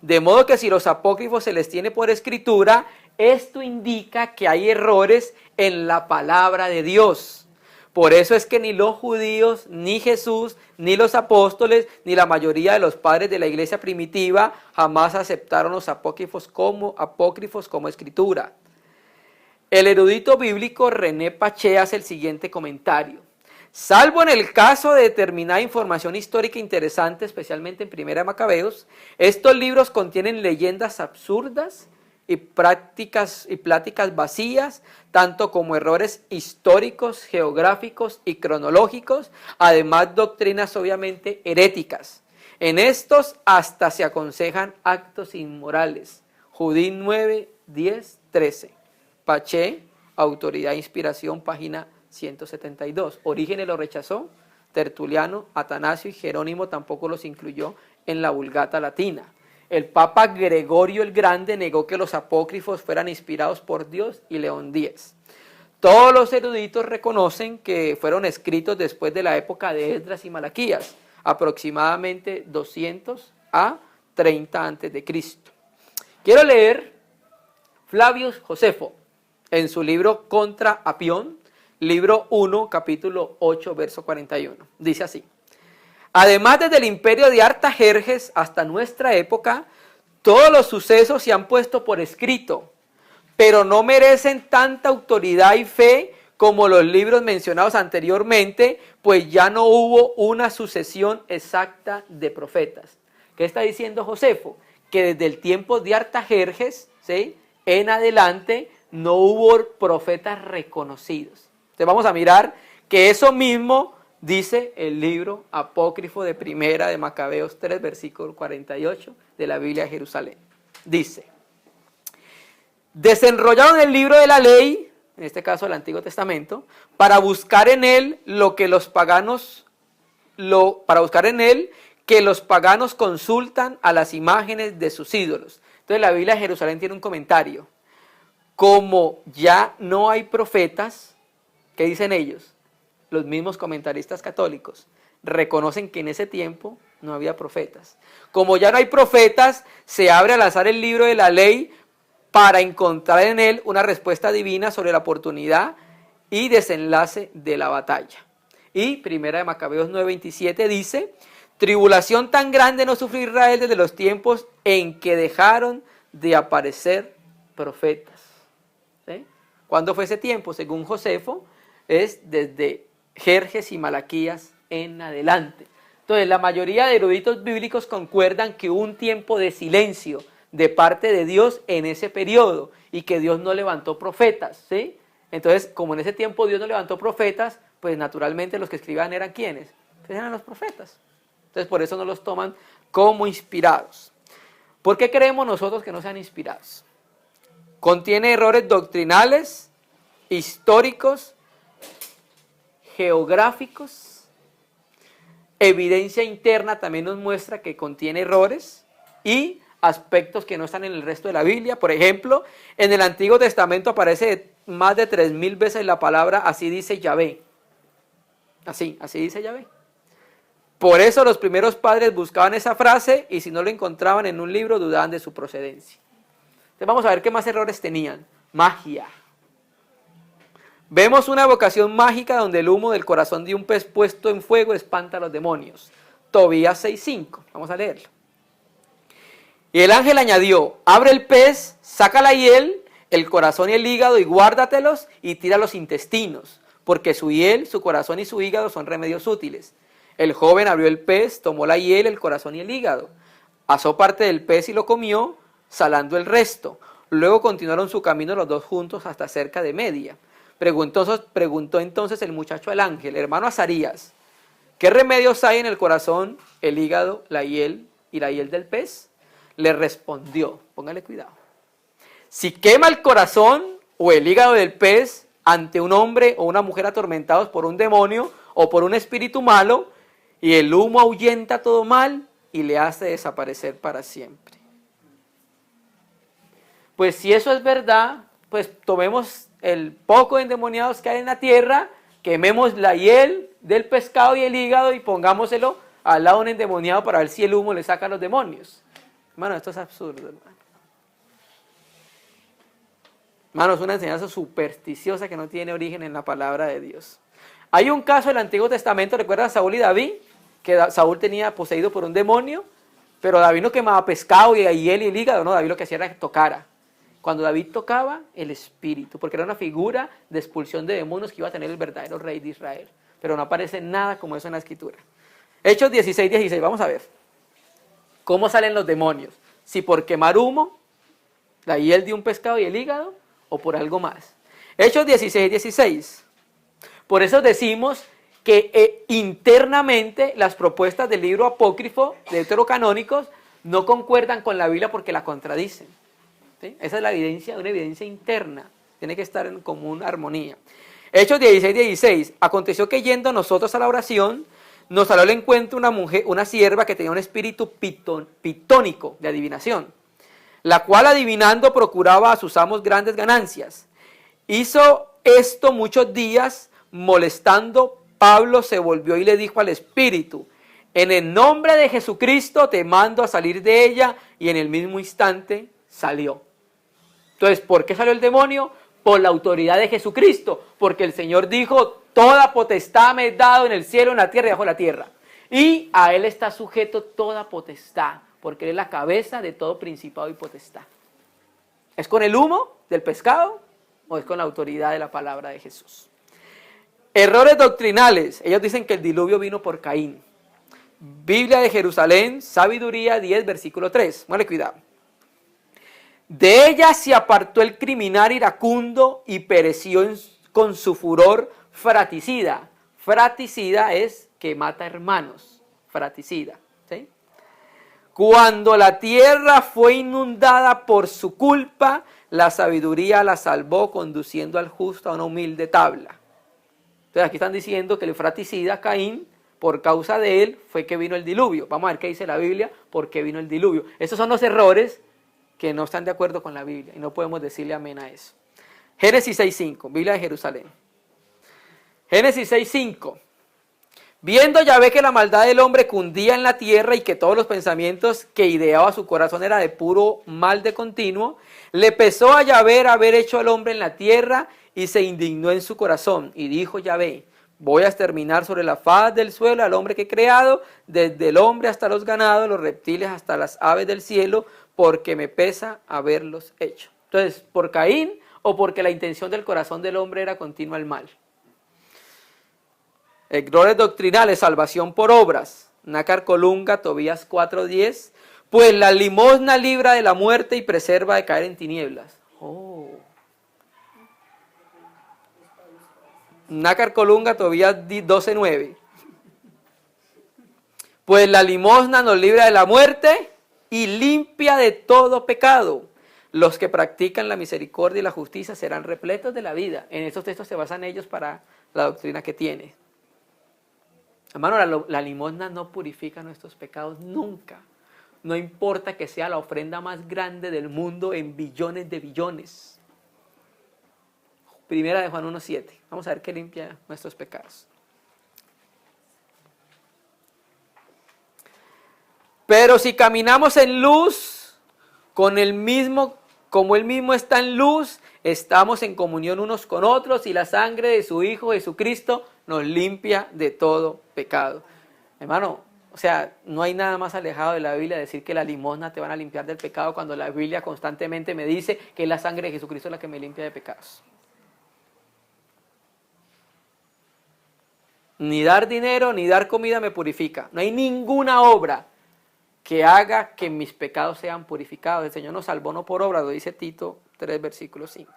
De modo que si los apócrifos se les tiene por escritura, esto indica que hay errores en la palabra de Dios. Por eso es que ni los judíos, ni Jesús, ni los apóstoles, ni la mayoría de los padres de la iglesia primitiva jamás aceptaron los apócrifos como escritura. El erudito bíblico René Paché hace el siguiente comentario. Salvo en el caso de determinada información histórica interesante, especialmente en Primera de Macabeos, estos libros contienen leyendas absurdas y pláticas vacías, tanto como errores históricos, geográficos y cronológicos, además doctrinas obviamente heréticas. En estos hasta se aconsejan actos inmorales. Judín 9, 10, 13. Paché, Autoridad e Inspiración, página 172. Orígenes lo rechazó, Tertuliano, Atanasio y Jerónimo tampoco los incluyó en la Vulgata latina. El Papa Gregorio el Grande negó que los apócrifos fueran inspirados por Dios y León X. Todos los eruditos reconocen que fueron escritos después de la época de Esdras y Malaquías, aproximadamente 200 a 30 a.C. Quiero leer Flavius Josefo en su libro Contra Apión, libro 1, capítulo 8, verso 41. Dice así. Además, desde el imperio de Artajerjes hasta nuestra época, todos los sucesos se han puesto por escrito, pero no merecen tanta autoridad y fe como los libros mencionados anteriormente, pues ya no hubo una sucesión exacta de profetas. ¿Qué está diciendo Josefo? Que desde el tiempo de Artajerjes, ¿sí?, en adelante no hubo profetas reconocidos. Entonces vamos a mirar que eso mismo dice el libro apócrifo de Primera de Macabeos 3, versículo 48 de la Biblia de Jerusalén. Dice, desenrollaron el libro de la ley, en este caso el Antiguo Testamento, para buscar en él que los paganos consultan a las imágenes de sus ídolos. Entonces la Biblia de Jerusalén tiene un comentario. Como ya no hay profetas, ¿qué dicen ellos? Los mismos comentaristas católicos reconocen que en ese tiempo no había profetas. Como ya no hay profetas, se abre al azar el libro de la ley para encontrar en él una respuesta divina sobre la oportunidad y desenlace de la batalla. Y Primera de Macabeos 9:27 dice, tribulación tan grande no sufrió Israel desde los tiempos en que dejaron de aparecer profetas. ¿Sí? ¿Cuándo fue ese tiempo? Según Josefo, es desde Jerjes y Malaquías en adelante. Entonces, la mayoría de eruditos bíblicos concuerdan que hubo un tiempo de silencio de parte de Dios en ese periodo y que Dios no levantó profetas, ¿sí? Entonces, como en ese tiempo Dios no levantó profetas, pues naturalmente los que escribían eran ¿quiénes? Pues eran los profetas. Entonces, por eso no los toman como inspirados. ¿Por qué creemos nosotros que no sean inspirados? Contiene errores doctrinales, históricos, geográficos, evidencia interna también nos muestra que contiene errores y aspectos que no están en el resto de la Biblia. Por ejemplo, en el Antiguo Testamento aparece más de 3000 veces la palabra así dice Yahvé. Así dice Yahvé. Por eso los primeros padres buscaban esa frase y si no lo encontraban en un libro dudaban de su procedencia. Entonces vamos a ver qué más errores tenían. Magia. Vemos una evocación mágica donde el humo del corazón de un pez puesto en fuego espanta a los demonios. Tobías 6:5. Vamos a leerlo. Y el ángel añadió, abre el pez, saca la hiel, el corazón y el hígado y guárdatelos y tira los intestinos, porque su hiel, su corazón y su hígado son remedios útiles. El joven abrió el pez, tomó la hiel, el corazón y el hígado. Asó parte del pez y lo comió, salando el resto. Luego continuaron su camino los dos juntos hasta cerca de Media. Preguntó entonces el muchacho al ángel: hermano Azarías, ¿qué remedios hay en el corazón, el hígado, la hiel y la hiel del pez? Le respondió, póngale cuidado: si quema el corazón o el hígado del pez ante un hombre o una mujer atormentados por un demonio o por un espíritu malo, y el humo ahuyenta todo mal y le hace desaparecer para siempre. Pues si eso es verdad, pues tomemos el poco de endemoniados que hay en la tierra, quememos la hiel del pescado y el hígado y pongámoselo al lado de un endemoniado para ver si el humo le saca a los demonios. Hermano, esto es absurdo, hermano. Hermano, es una enseñanza supersticiosa que no tiene origen en la palabra de Dios. Hay un caso del Antiguo Testamento, ¿recuerdan Saúl y David? Que Saúl tenía poseído por un demonio, pero David no quemaba pescado y hiel y el hígado, no, David lo que hacía era que tocara. Cuando David tocaba, el espíritu, porque era una figura de expulsión de demonios que iba a tener el verdadero rey de Israel. Pero no aparece nada como eso en la Escritura. Hechos 16, vamos a ver. ¿Cómo salen los demonios? Si por quemar humo, la hiel de un pescado y el hígado, o por algo más. Hechos 16. Por eso decimos que internamente las propuestas del libro apócrifo, deuterocanónicos, no concuerdan con la Biblia porque la contradicen. ¿Sí? Esa es la evidencia, una evidencia interna. Tiene que estar en común armonía. Hechos 16. Aconteció que yendo nosotros a la oración, nos salió al encuentro una mujer, una sierva que tenía un espíritu pitónico de adivinación, la cual adivinando procuraba a sus amos grandes ganancias. Hizo esto muchos días, molestando. Pablo se volvió y le dijo al espíritu: en el nombre de Jesucristo te mando a salir de ella, y en el mismo instante salió. Entonces, ¿por qué salió el demonio? Por la autoridad de Jesucristo, porque el Señor dijo: toda potestad me he dado en el cielo, en la tierra y bajo la tierra. Y a Él está sujeto toda potestad, porque Él es la cabeza de todo principado y potestad. ¿Es con el humo del pescado o es con la autoridad de la palabra de Jesús? Errores doctrinales. Ellos dicen que el diluvio vino por Caín. Biblia de Jerusalén, Sabiduría 10, versículo 3. Muele cuidado. De ella se apartó el criminal iracundo y pereció con su furor fratricida. Fratricida es que mata hermanos. Fratricida. ¿Sí? Cuando la tierra fue inundada por su culpa, la sabiduría la salvó, conduciendo al justo a una humilde tabla. Entonces aquí están diciendo que el fratricida Caín, por causa de él, fue que vino el diluvio. Vamos a ver qué dice la Biblia, por qué vino el diluvio. Esos son los errores que no están de acuerdo con la Biblia y no podemos decirle amén a eso. Génesis 6.5, Biblia de Jerusalén. Génesis 6.5. Viendo Yahvé que la maldad del hombre cundía en la tierra y que todos los pensamientos que ideaba su corazón era de puro mal de continuo, le pesó a Yahvé haber hecho al hombre en la tierra y se indignó en su corazón. Y dijo Yahvé: voy a exterminar sobre la faz del suelo al hombre que he creado, desde el hombre hasta los ganados, los reptiles hasta las aves del cielo, porque me pesa haberlos hecho. Entonces, ¿por Caín o porque la intención del corazón del hombre era continua el mal? Errores doctrinales, salvación por obras. Nácar Colunga, Tobías 4:10. Pues la limosna libra de la muerte y preserva de caer en tinieblas. Oh. Nácar Colunga, Tobías 12:9. Pues la limosna nos libra de la muerte y limpia de todo pecado. Los que practican la misericordia y la justicia serán repletos de la vida. En estos textos se basan ellos para la doctrina que tiene. Hermano, la limosna no purifica nuestros pecados nunca. No importa que sea la ofrenda más grande del mundo en billones de billones. Primera de Juan 1:7. Vamos a ver qué limpia nuestros pecados. Pero si caminamos en luz, como Él mismo está en luz, estamos en comunión unos con otros y la sangre de su Hijo Jesucristo nos limpia de todo pecado. Hermano, o sea, no hay nada más alejado de la Biblia decir que la limosna te van a limpiar del pecado cuando la Biblia constantemente me dice que es la sangre de Jesucristo la que me limpia de pecados. Ni dar dinero ni dar comida me purifica. No hay ninguna obra que haga que mis pecados sean purificados. El Señor nos salvó no por obra, lo dice Tito 3, versículo 5.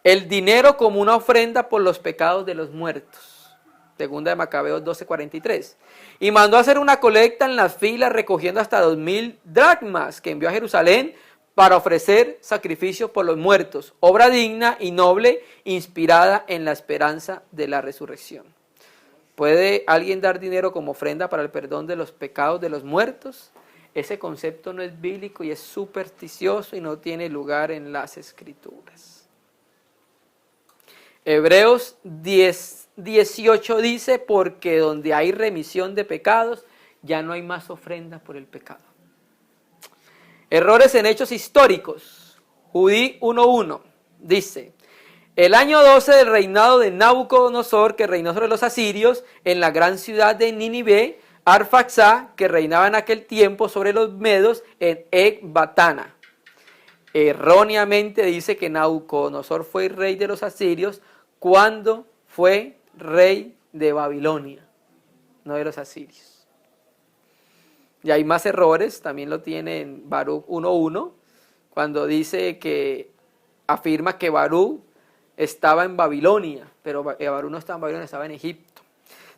el dinero como una ofrenda por los pecados de los muertos. Segunda de Macabeos 12:43. Y mandó a hacer una colecta en las filas recogiendo hasta 2000 dracmas que envió a Jerusalén para ofrecer sacrificio por los muertos, obra digna y noble, inspirada en la esperanza de la resurrección. ¿Puede alguien dar dinero como ofrenda para el perdón de los pecados de los muertos? Ese concepto no es bíblico y es supersticioso y no tiene lugar en las Escrituras. Hebreos 10:18 dice, porque donde hay remisión de pecados, ya no hay más ofrenda por el pecado. Errores en hechos históricos. Judí 1:1 dice, el año 12 del reinado de Nabucodonosor, que reinó sobre los asirios, en la gran ciudad de Nínive, Arfaxá, que reinaba en aquel tiempo sobre los medos, en Ecbatana. Erróneamente dice que Nabucodonosor fue rey de los asirios cuando fue rey de Babilonia, no de los asirios. Y hay más errores, también lo tiene en Baruch 1:1, cuando dice que afirma que Baruch estaba en Babilonia, pero Baruch no estaba en Babilonia, estaba en Egipto.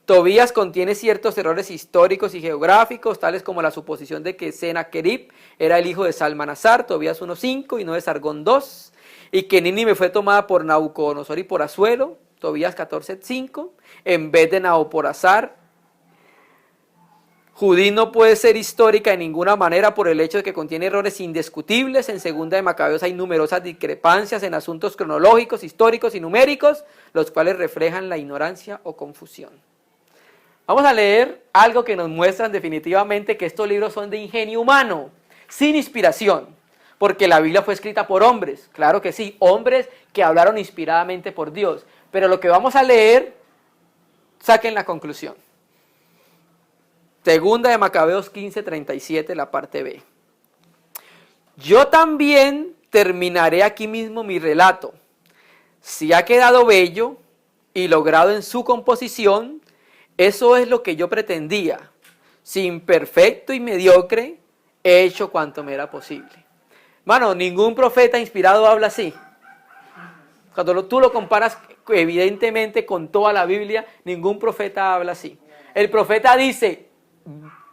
Tobías contiene ciertos errores históricos y geográficos, tales como la suposición de que Sennacherib era el hijo de Salmanasar, Tobías 1:5 y no de Sargón 2, y que Nínive fue tomada por Nabucodonosor y por Asuero, Tobías 14:5, en vez de Nabopolassar. Judí no puede ser histórica de ninguna manera por el hecho de que contiene errores indiscutibles. En Segunda de Macabeos hay numerosas discrepancias en asuntos cronológicos, históricos y numéricos, los cuales reflejan la ignorancia o confusión. Vamos a leer algo que nos muestran definitivamente que estos libros son de ingenio humano, sin inspiración, porque la Biblia fue escrita por hombres, claro que sí, hombres que hablaron inspiradamente por Dios, pero lo que vamos a leer, saquen la conclusión. Segunda de Macabeos 15:37, la parte B. Yo también terminaré aquí mismo mi relato. Si ha quedado bello y logrado en su composición, eso es lo que yo pretendía. Si imperfecto y mediocre, he hecho cuanto me era posible. Mano, ningún profeta inspirado habla así. Cuando tú lo comparas evidentemente con toda la Biblia, ningún profeta habla así. El profeta dice,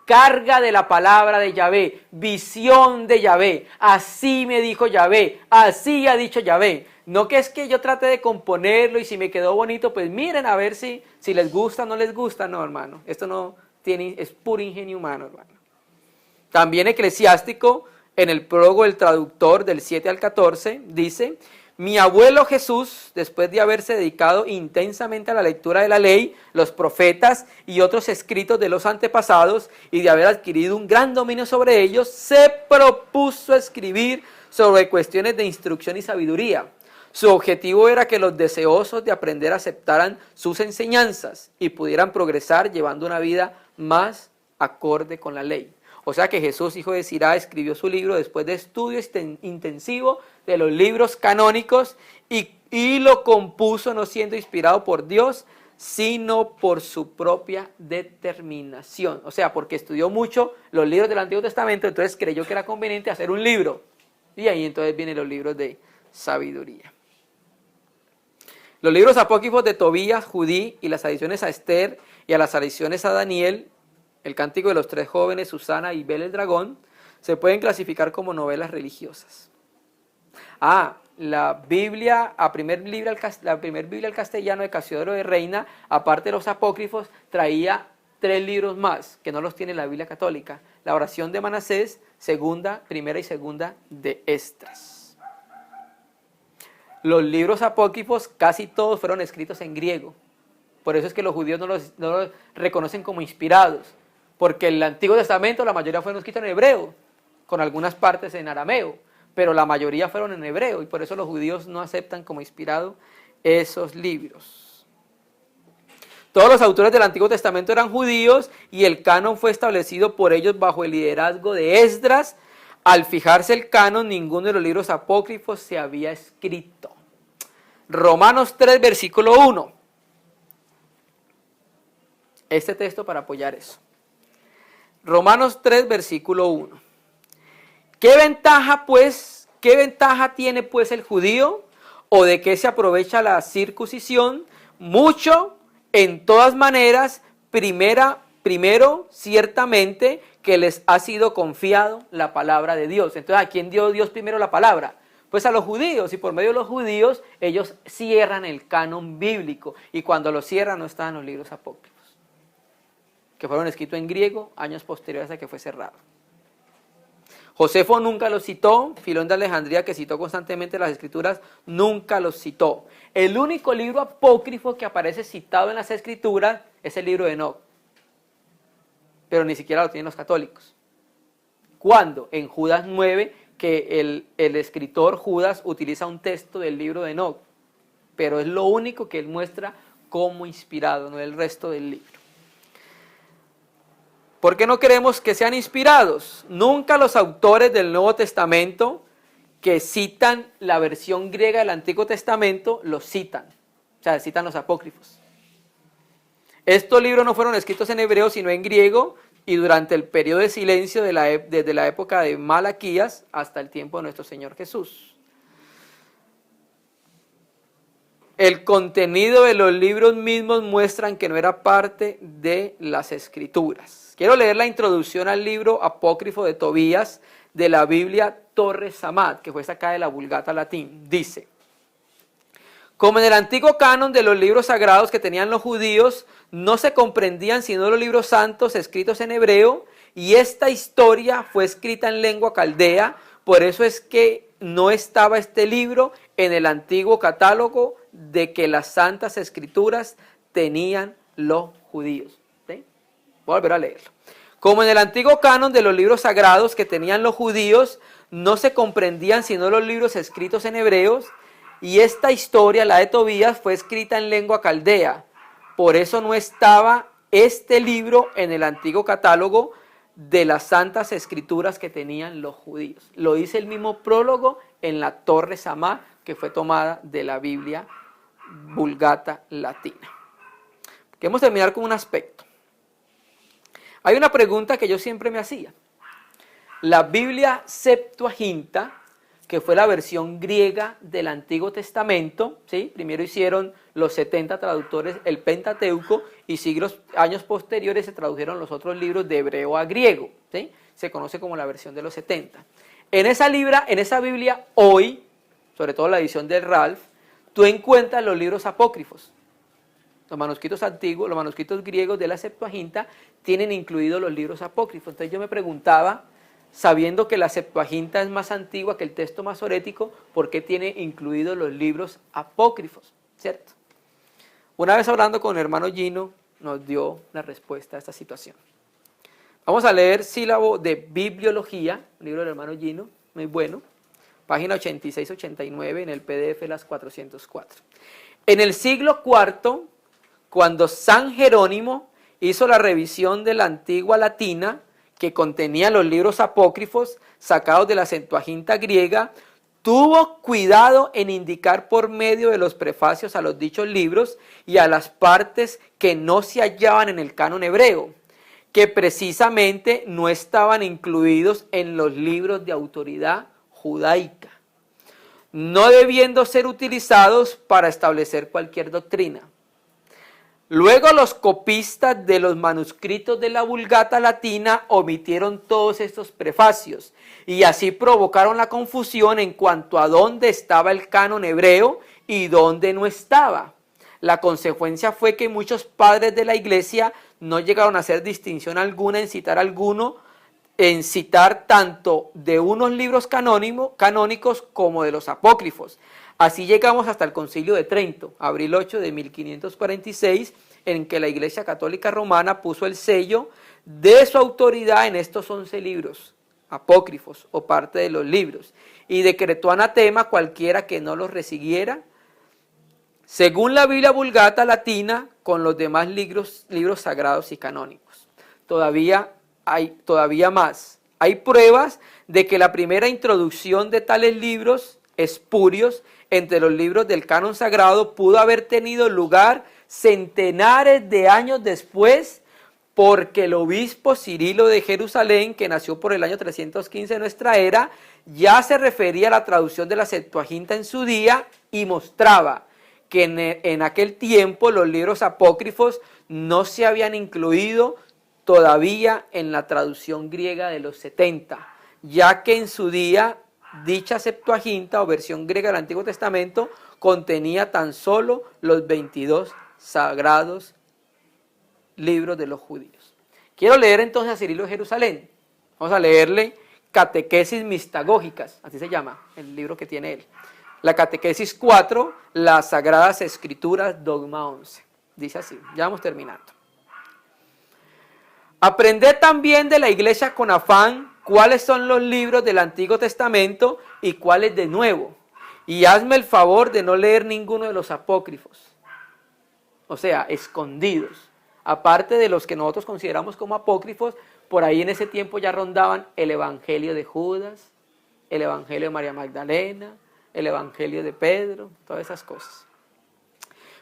carga de la palabra de Yahvé, visión de Yahvé, así me dijo Yahvé, así ha dicho Yahvé. No que es que yo trate de componerlo y si me quedó bonito, pues miren a ver si les gusta o no les gusta. No, hermano, esto no tiene, es puro ingenio humano, hermano. También Eclesiástico, en el prólogo del traductor del 7 al 14, dice, mi abuelo Jesús, después de haberse dedicado intensamente a la lectura de la ley, los profetas y otros escritos de los antepasados y de haber adquirido un gran dominio sobre ellos, se propuso escribir sobre cuestiones de instrucción y sabiduría. Su objetivo era que los deseosos de aprender aceptaran sus enseñanzas y pudieran progresar llevando una vida más acorde con la ley. O sea que Jesús, hijo de Sirá, escribió su libro después de estudio intensivo de los libros canónicos y lo compuso no siendo inspirado por Dios, sino por su propia determinación. O sea, porque estudió mucho los libros del Antiguo Testamento, entonces creyó que era conveniente hacer un libro. Y ahí entonces vienen los libros de sabiduría. Los libros apócrifos de Tobías, Judí y las adiciones a Esther y a las adiciones a Daniel, el Cántico de los Tres Jóvenes, Susana y Bel el Dragón, se pueden clasificar como novelas religiosas. La primer Biblia al castellano de Casiodoro de Reina, aparte de los apócrifos, traía 3 libros más, que no los tiene la Biblia católica. La oración de Manasés, primera y segunda de Esdras. Los libros apócrifos casi todos fueron escritos en griego. Por eso es que los judíos no los reconocen como inspirados. Porque el Antiguo Testamento, la mayoría fueron escritos en hebreo, con algunas partes en arameo, pero la mayoría fueron en hebreo, y por eso los judíos no aceptan como inspirado esos libros. Todos los autores del Antiguo Testamento eran judíos, y el canon fue establecido por ellos bajo el liderazgo de Esdras. Al fijarse el canon, ninguno de los libros apócrifos se había escrito. Romanos 3, versículo 1. Este texto para apoyar eso. Romanos 3, versículo 1. ¿Qué ventaja tiene pues el judío? ¿O de qué se aprovecha la circuncisión? Mucho, en todas maneras, primero, ciertamente, que les ha sido confiado la palabra de Dios. Entonces, ¿a quién dio Dios primero la palabra? Pues a los judíos, y por medio de los judíos, ellos cierran el canon bíblico, y cuando lo cierran no están los libros apócrifos, que fueron escritos en griego años posteriores a que fue cerrado. Josefo nunca los citó, Filón de Alejandría, que citó constantemente las escrituras, nunca los citó. El único libro apócrifo que aparece citado en las escrituras es el libro de Enoc, pero ni siquiera lo tienen los católicos. ¿Cuándo? En Judas 9, que el escritor Judas utiliza un texto del libro de Enoc, pero es lo único que él muestra como inspirado, no el resto del libro. ¿Por qué no queremos que sean inspirados? Nunca los autores del Nuevo Testamento que citan la versión griega del Antiguo Testamento los citan, o sea, citan los apócrifos. Estos libros no fueron escritos en hebreo, sino en griego, y durante el periodo de silencio desde la época de Malaquías hasta el tiempo de nuestro Señor Jesús. El contenido de los libros mismos muestran que no era parte de las escrituras. Quiero leer la introducción al libro apócrifo de Tobías de la Biblia Torres Samad, que fue sacada de la Vulgata Latín. Dice: como en el antiguo canon de los libros sagrados que tenían los judíos, no se comprendían sino los libros santos escritos en hebreo, y esta historia fue escrita en lengua caldea, por eso es que no estaba este libro en el antiguo catálogo de que las santas escrituras tenían los judíos. ¿Sí? Voy a volver a leerlo. Como en el antiguo canon de los libros sagrados que tenían los judíos, no se comprendían sino los libros escritos en hebreos, y esta historia, la de Tobías, fue escrita en lengua caldea. Por eso no estaba este libro en el antiguo catálogo de las santas escrituras que tenían los judíos. Lo dice el mismo prólogo en la Torre Samá, que fue tomada de la Biblia Vulgata Latina. Queremos terminar con un aspecto. Hay una pregunta que yo siempre me hacía. La Biblia Septuaginta, que fue la versión griega del Antiguo Testamento, ¿sí? Primero hicieron los 70 traductores el Pentateuco, y años posteriores se tradujeron los otros libros de hebreo a griego, ¿sí? Se conoce como la versión de los 70. En esa Biblia hoy, sobre todo la edición de Ralph, tú encuentras los libros apócrifos. Los manuscritos antiguos, los manuscritos griegos de la Septuaginta tienen incluidos los libros apócrifos. Entonces yo me preguntaba, sabiendo que la Septuaginta es más antigua que el texto masorético, ¿por qué tiene incluidos los libros apócrifos? ¿Cierto? Una vez hablando con el hermano Gino, nos dio la respuesta a esta situación. Vamos a leer Sílabo de Bibliología, un libro del hermano Gino, muy bueno, página 86-89 en el PDF las 404. En el siglo IV, cuando San Jerónimo hizo la revisión de la antigua latina, que contenía los libros apócrifos sacados de la Septuaginta griega, tuvo cuidado en indicar por medio de los prefacios a los dichos libros y a las partes que no se hallaban en el canon hebreo, que precisamente no estaban incluidos en los libros de autoridad judaica, no debiendo ser utilizados para establecer cualquier doctrina. Luego los copistas de los manuscritos de la Vulgata Latina omitieron todos estos prefacios y así provocaron la confusión en cuanto a dónde estaba el canon hebreo y dónde no estaba. La consecuencia fue que muchos padres de la iglesia no llegaron a hacer distinción alguna en citar tanto de unos libros canónicos como de los apócrifos. Así llegamos hasta el Concilio de Trento, abril 8 de 1546, en que la Iglesia Católica Romana puso el sello de su autoridad en estos 11 libros apócrifos o parte de los libros, y decretó anatema cualquiera que no los resiguiera, según la Biblia Vulgata Latina, con los demás libros sagrados y canónicos. Todavía más. Hay pruebas de que la primera introducción de tales libros espurios entre los libros del canon sagrado pudo haber tenido lugar centenares de años después, porque el obispo Cirilo de Jerusalén, que nació por el año 315 de nuestra era, ya se refería a la traducción de la Septuaginta en su día y mostraba que en aquel tiempo los libros apócrifos no se habían incluido todavía en la traducción griega de los 70, ya que en su día dicha Septuaginta o versión griega del Antiguo Testamento contenía tan solo los 22 sagrados libros de los judíos. Quiero leer entonces a Cirilo de Jerusalén. Vamos a leerle Catequesis Mistagógicas, así se llama el libro que tiene él. La Catequesis 4, las Sagradas Escrituras, dogma 11. Dice así, ya vamos terminando. Aprended también de la iglesia con afán cuáles son los libros del Antiguo Testamento y cuáles de Nuevo. Y hazme el favor de no leer ninguno de los apócrifos, o sea, escondidos. Aparte de los que nosotros consideramos como apócrifos, por ahí en ese tiempo ya rondaban el Evangelio de Judas, el Evangelio de María Magdalena, el Evangelio de Pedro, todas esas cosas.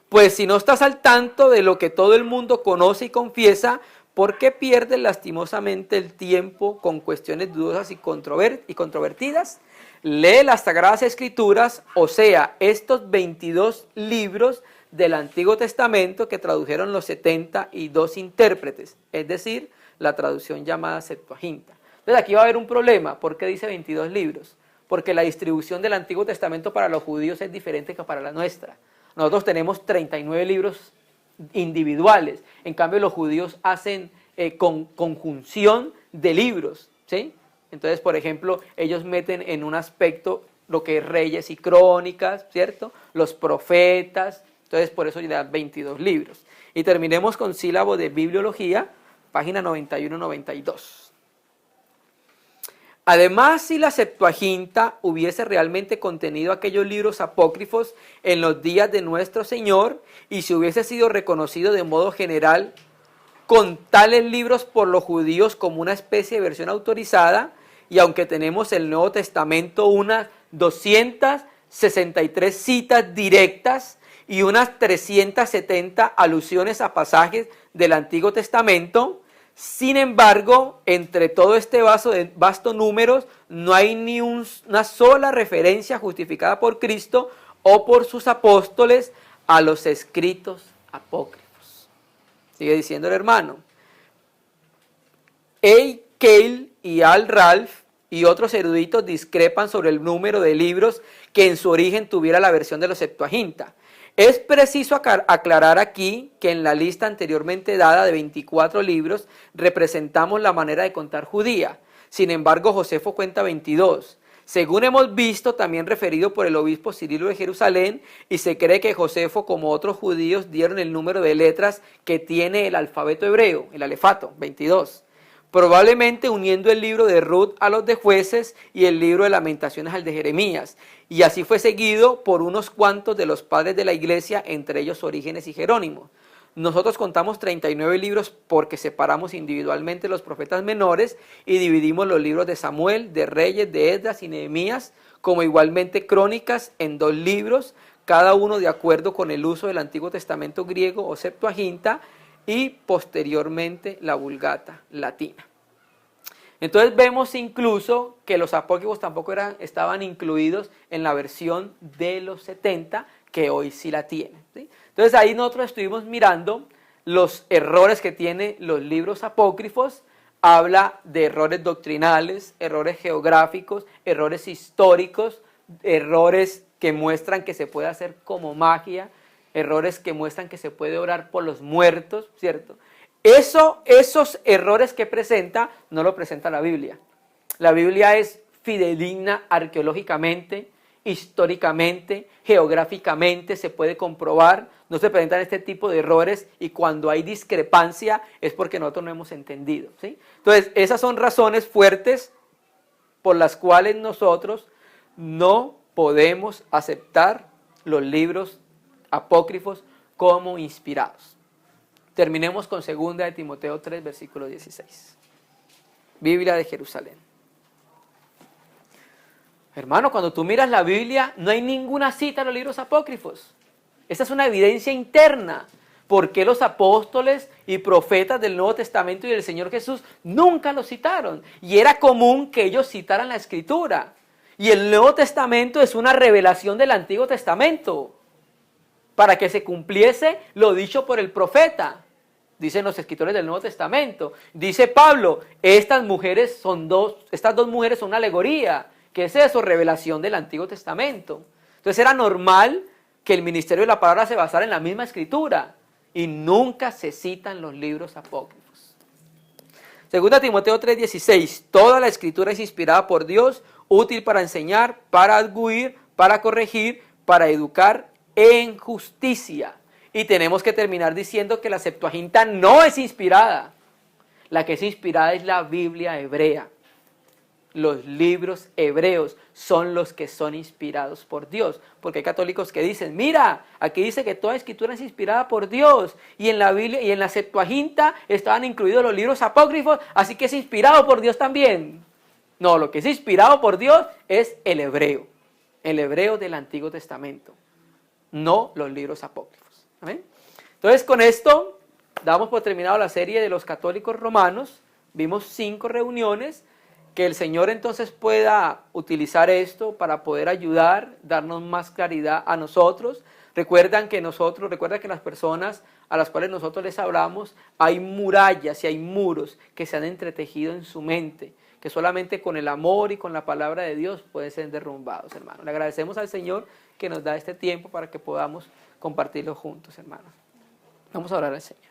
Pues si no estás al tanto de lo que todo el mundo conoce y confiesa, ¿por qué pierdes lastimosamente el tiempo con cuestiones dudosas y controvertidas? Lee las Sagradas Escrituras, o sea, estos 22 libros del Antiguo Testamento que tradujeron los 72 intérpretes, es decir, la traducción llamada Septuaginta. Entonces aquí va a haber un problema. ¿Por qué dice 22 libros? Porque la distribución del Antiguo Testamento para los judíos es diferente que para la nuestra. Nosotros tenemos 39 libros individuales, en cambio los judíos hacen conjunción de libros, ¿sí? Entonces, por ejemplo, ellos meten en un aspecto lo que es Reyes y Crónicas, ¿cierto? Los profetas, entonces por eso le dan 22 libros. Y terminemos con sílabo de bibliología, página 91-92. Además, si la Septuaginta hubiese realmente contenido aquellos libros apócrifos en los días de nuestro Señor y si hubiese sido reconocido de modo general con tales libros por los judíos como una especie de versión autorizada, y aunque tenemos el Nuevo Testamento unas 263 citas directas y unas 370 alusiones a pasajes del Antiguo Testamento, sin embargo, entre todo este vasto número, no hay ni una sola referencia justificada por Cristo o por sus apóstoles a los escritos apócrifos. Sigue diciendo el hermano. A. Keil y Al Ralph y otros eruditos discrepan sobre el número de libros que en su origen tuviera la versión de los Septuaginta. Es preciso aclarar aquí que en la lista anteriormente dada de 24 libros representamos la manera de contar judía. Sin embargo, Josefo cuenta 22. Según hemos visto, también referido por el obispo Cirilo de Jerusalén, y se cree que Josefo, como otros judíos, dieron el número de letras que tiene el alfabeto hebreo, el alefato, 22. Probablemente uniendo el libro de Ruth a los de Jueces y el libro de Lamentaciones al de Jeremías. Y así fue seguido por unos cuantos de los padres de la iglesia, entre ellos Orígenes y Jerónimo. Nosotros contamos 39 libros porque separamos individualmente los profetas menores y dividimos los libros de Samuel, de Reyes, de Esdras y Nehemías, como igualmente Crónicas en 2 libros, cada uno de acuerdo con el uso del Antiguo Testamento griego o Septuaginta, y posteriormente la Vulgata latina. Entonces vemos incluso que los apócrifos tampoco estaban incluidos en la versión de los 70, que hoy sí la tienen, ¿sí? Entonces ahí nosotros estuvimos mirando los errores que tienen los libros apócrifos. Habla de errores doctrinales, errores geográficos, errores históricos, errores que muestran que se puede hacer como magia, errores que muestran que se puede orar por los muertos, ¿cierto? Esos errores que presenta, no lo presenta la Biblia. La Biblia es fidedigna arqueológicamente, históricamente, geográficamente, se puede comprobar, no se presentan este tipo de errores, y cuando hay discrepancia es porque nosotros no hemos entendido, ¿sí? Entonces, esas son razones fuertes por las cuales nosotros no podemos aceptar los libros apócrifos como inspirados. Terminemos con 2 de Timoteo 3, versículo 16. Biblia de Jerusalén. Hermano, cuando tú miras la Biblia, no hay ninguna cita en los libros apócrifos. Esa es una evidencia interna. ¿Por qué los apóstoles y profetas del Nuevo Testamento y del Señor Jesús nunca los citaron? Y era común que ellos citaran la Escritura. Y el Nuevo Testamento es una revelación del Antiguo Testamento, para que se cumpliese lo dicho por el profeta, dicen los escritores del Nuevo Testamento. Dice Pablo, estas dos mujeres son una alegoría. ¿Qué es eso? Revelación del Antiguo Testamento. Entonces era normal que el ministerio de la palabra se basara en la misma escritura, y nunca se citan los libros apócrifos. 2 Timoteo 3:16, toda la escritura es inspirada por Dios, útil para enseñar, para arguir, para corregir, para educar en justicia. Y tenemos que terminar diciendo que la Septuaginta no es inspirada. La que es inspirada es la Biblia hebrea. Los libros hebreos son los que son inspirados por Dios. Porque hay católicos que dicen, mira, aquí dice que toda escritura es inspirada por Dios. Y en la Biblia y en la Septuaginta estaban incluidos los libros apócrifos, así que es inspirado por Dios también. No, lo que es inspirado por Dios es el hebreo del Antiguo Testamento, no los libros apócrifos. ¿Amén? Entonces, con esto damos por terminado la serie de los católicos romanos. Vimos 5 reuniones. Que el Señor entonces pueda utilizar esto para poder ayudar, darnos más claridad a nosotros. Recuerda que las personas a las cuales nosotros les hablamos, hay murallas y hay muros que se han entretejido en su mente, que solamente con el amor y con la palabra de Dios pueden ser derrumbados, hermanos. Le agradecemos al Señor que nos da este tiempo para que podamos compartirlo juntos, hermanos. Vamos a orar al Señor.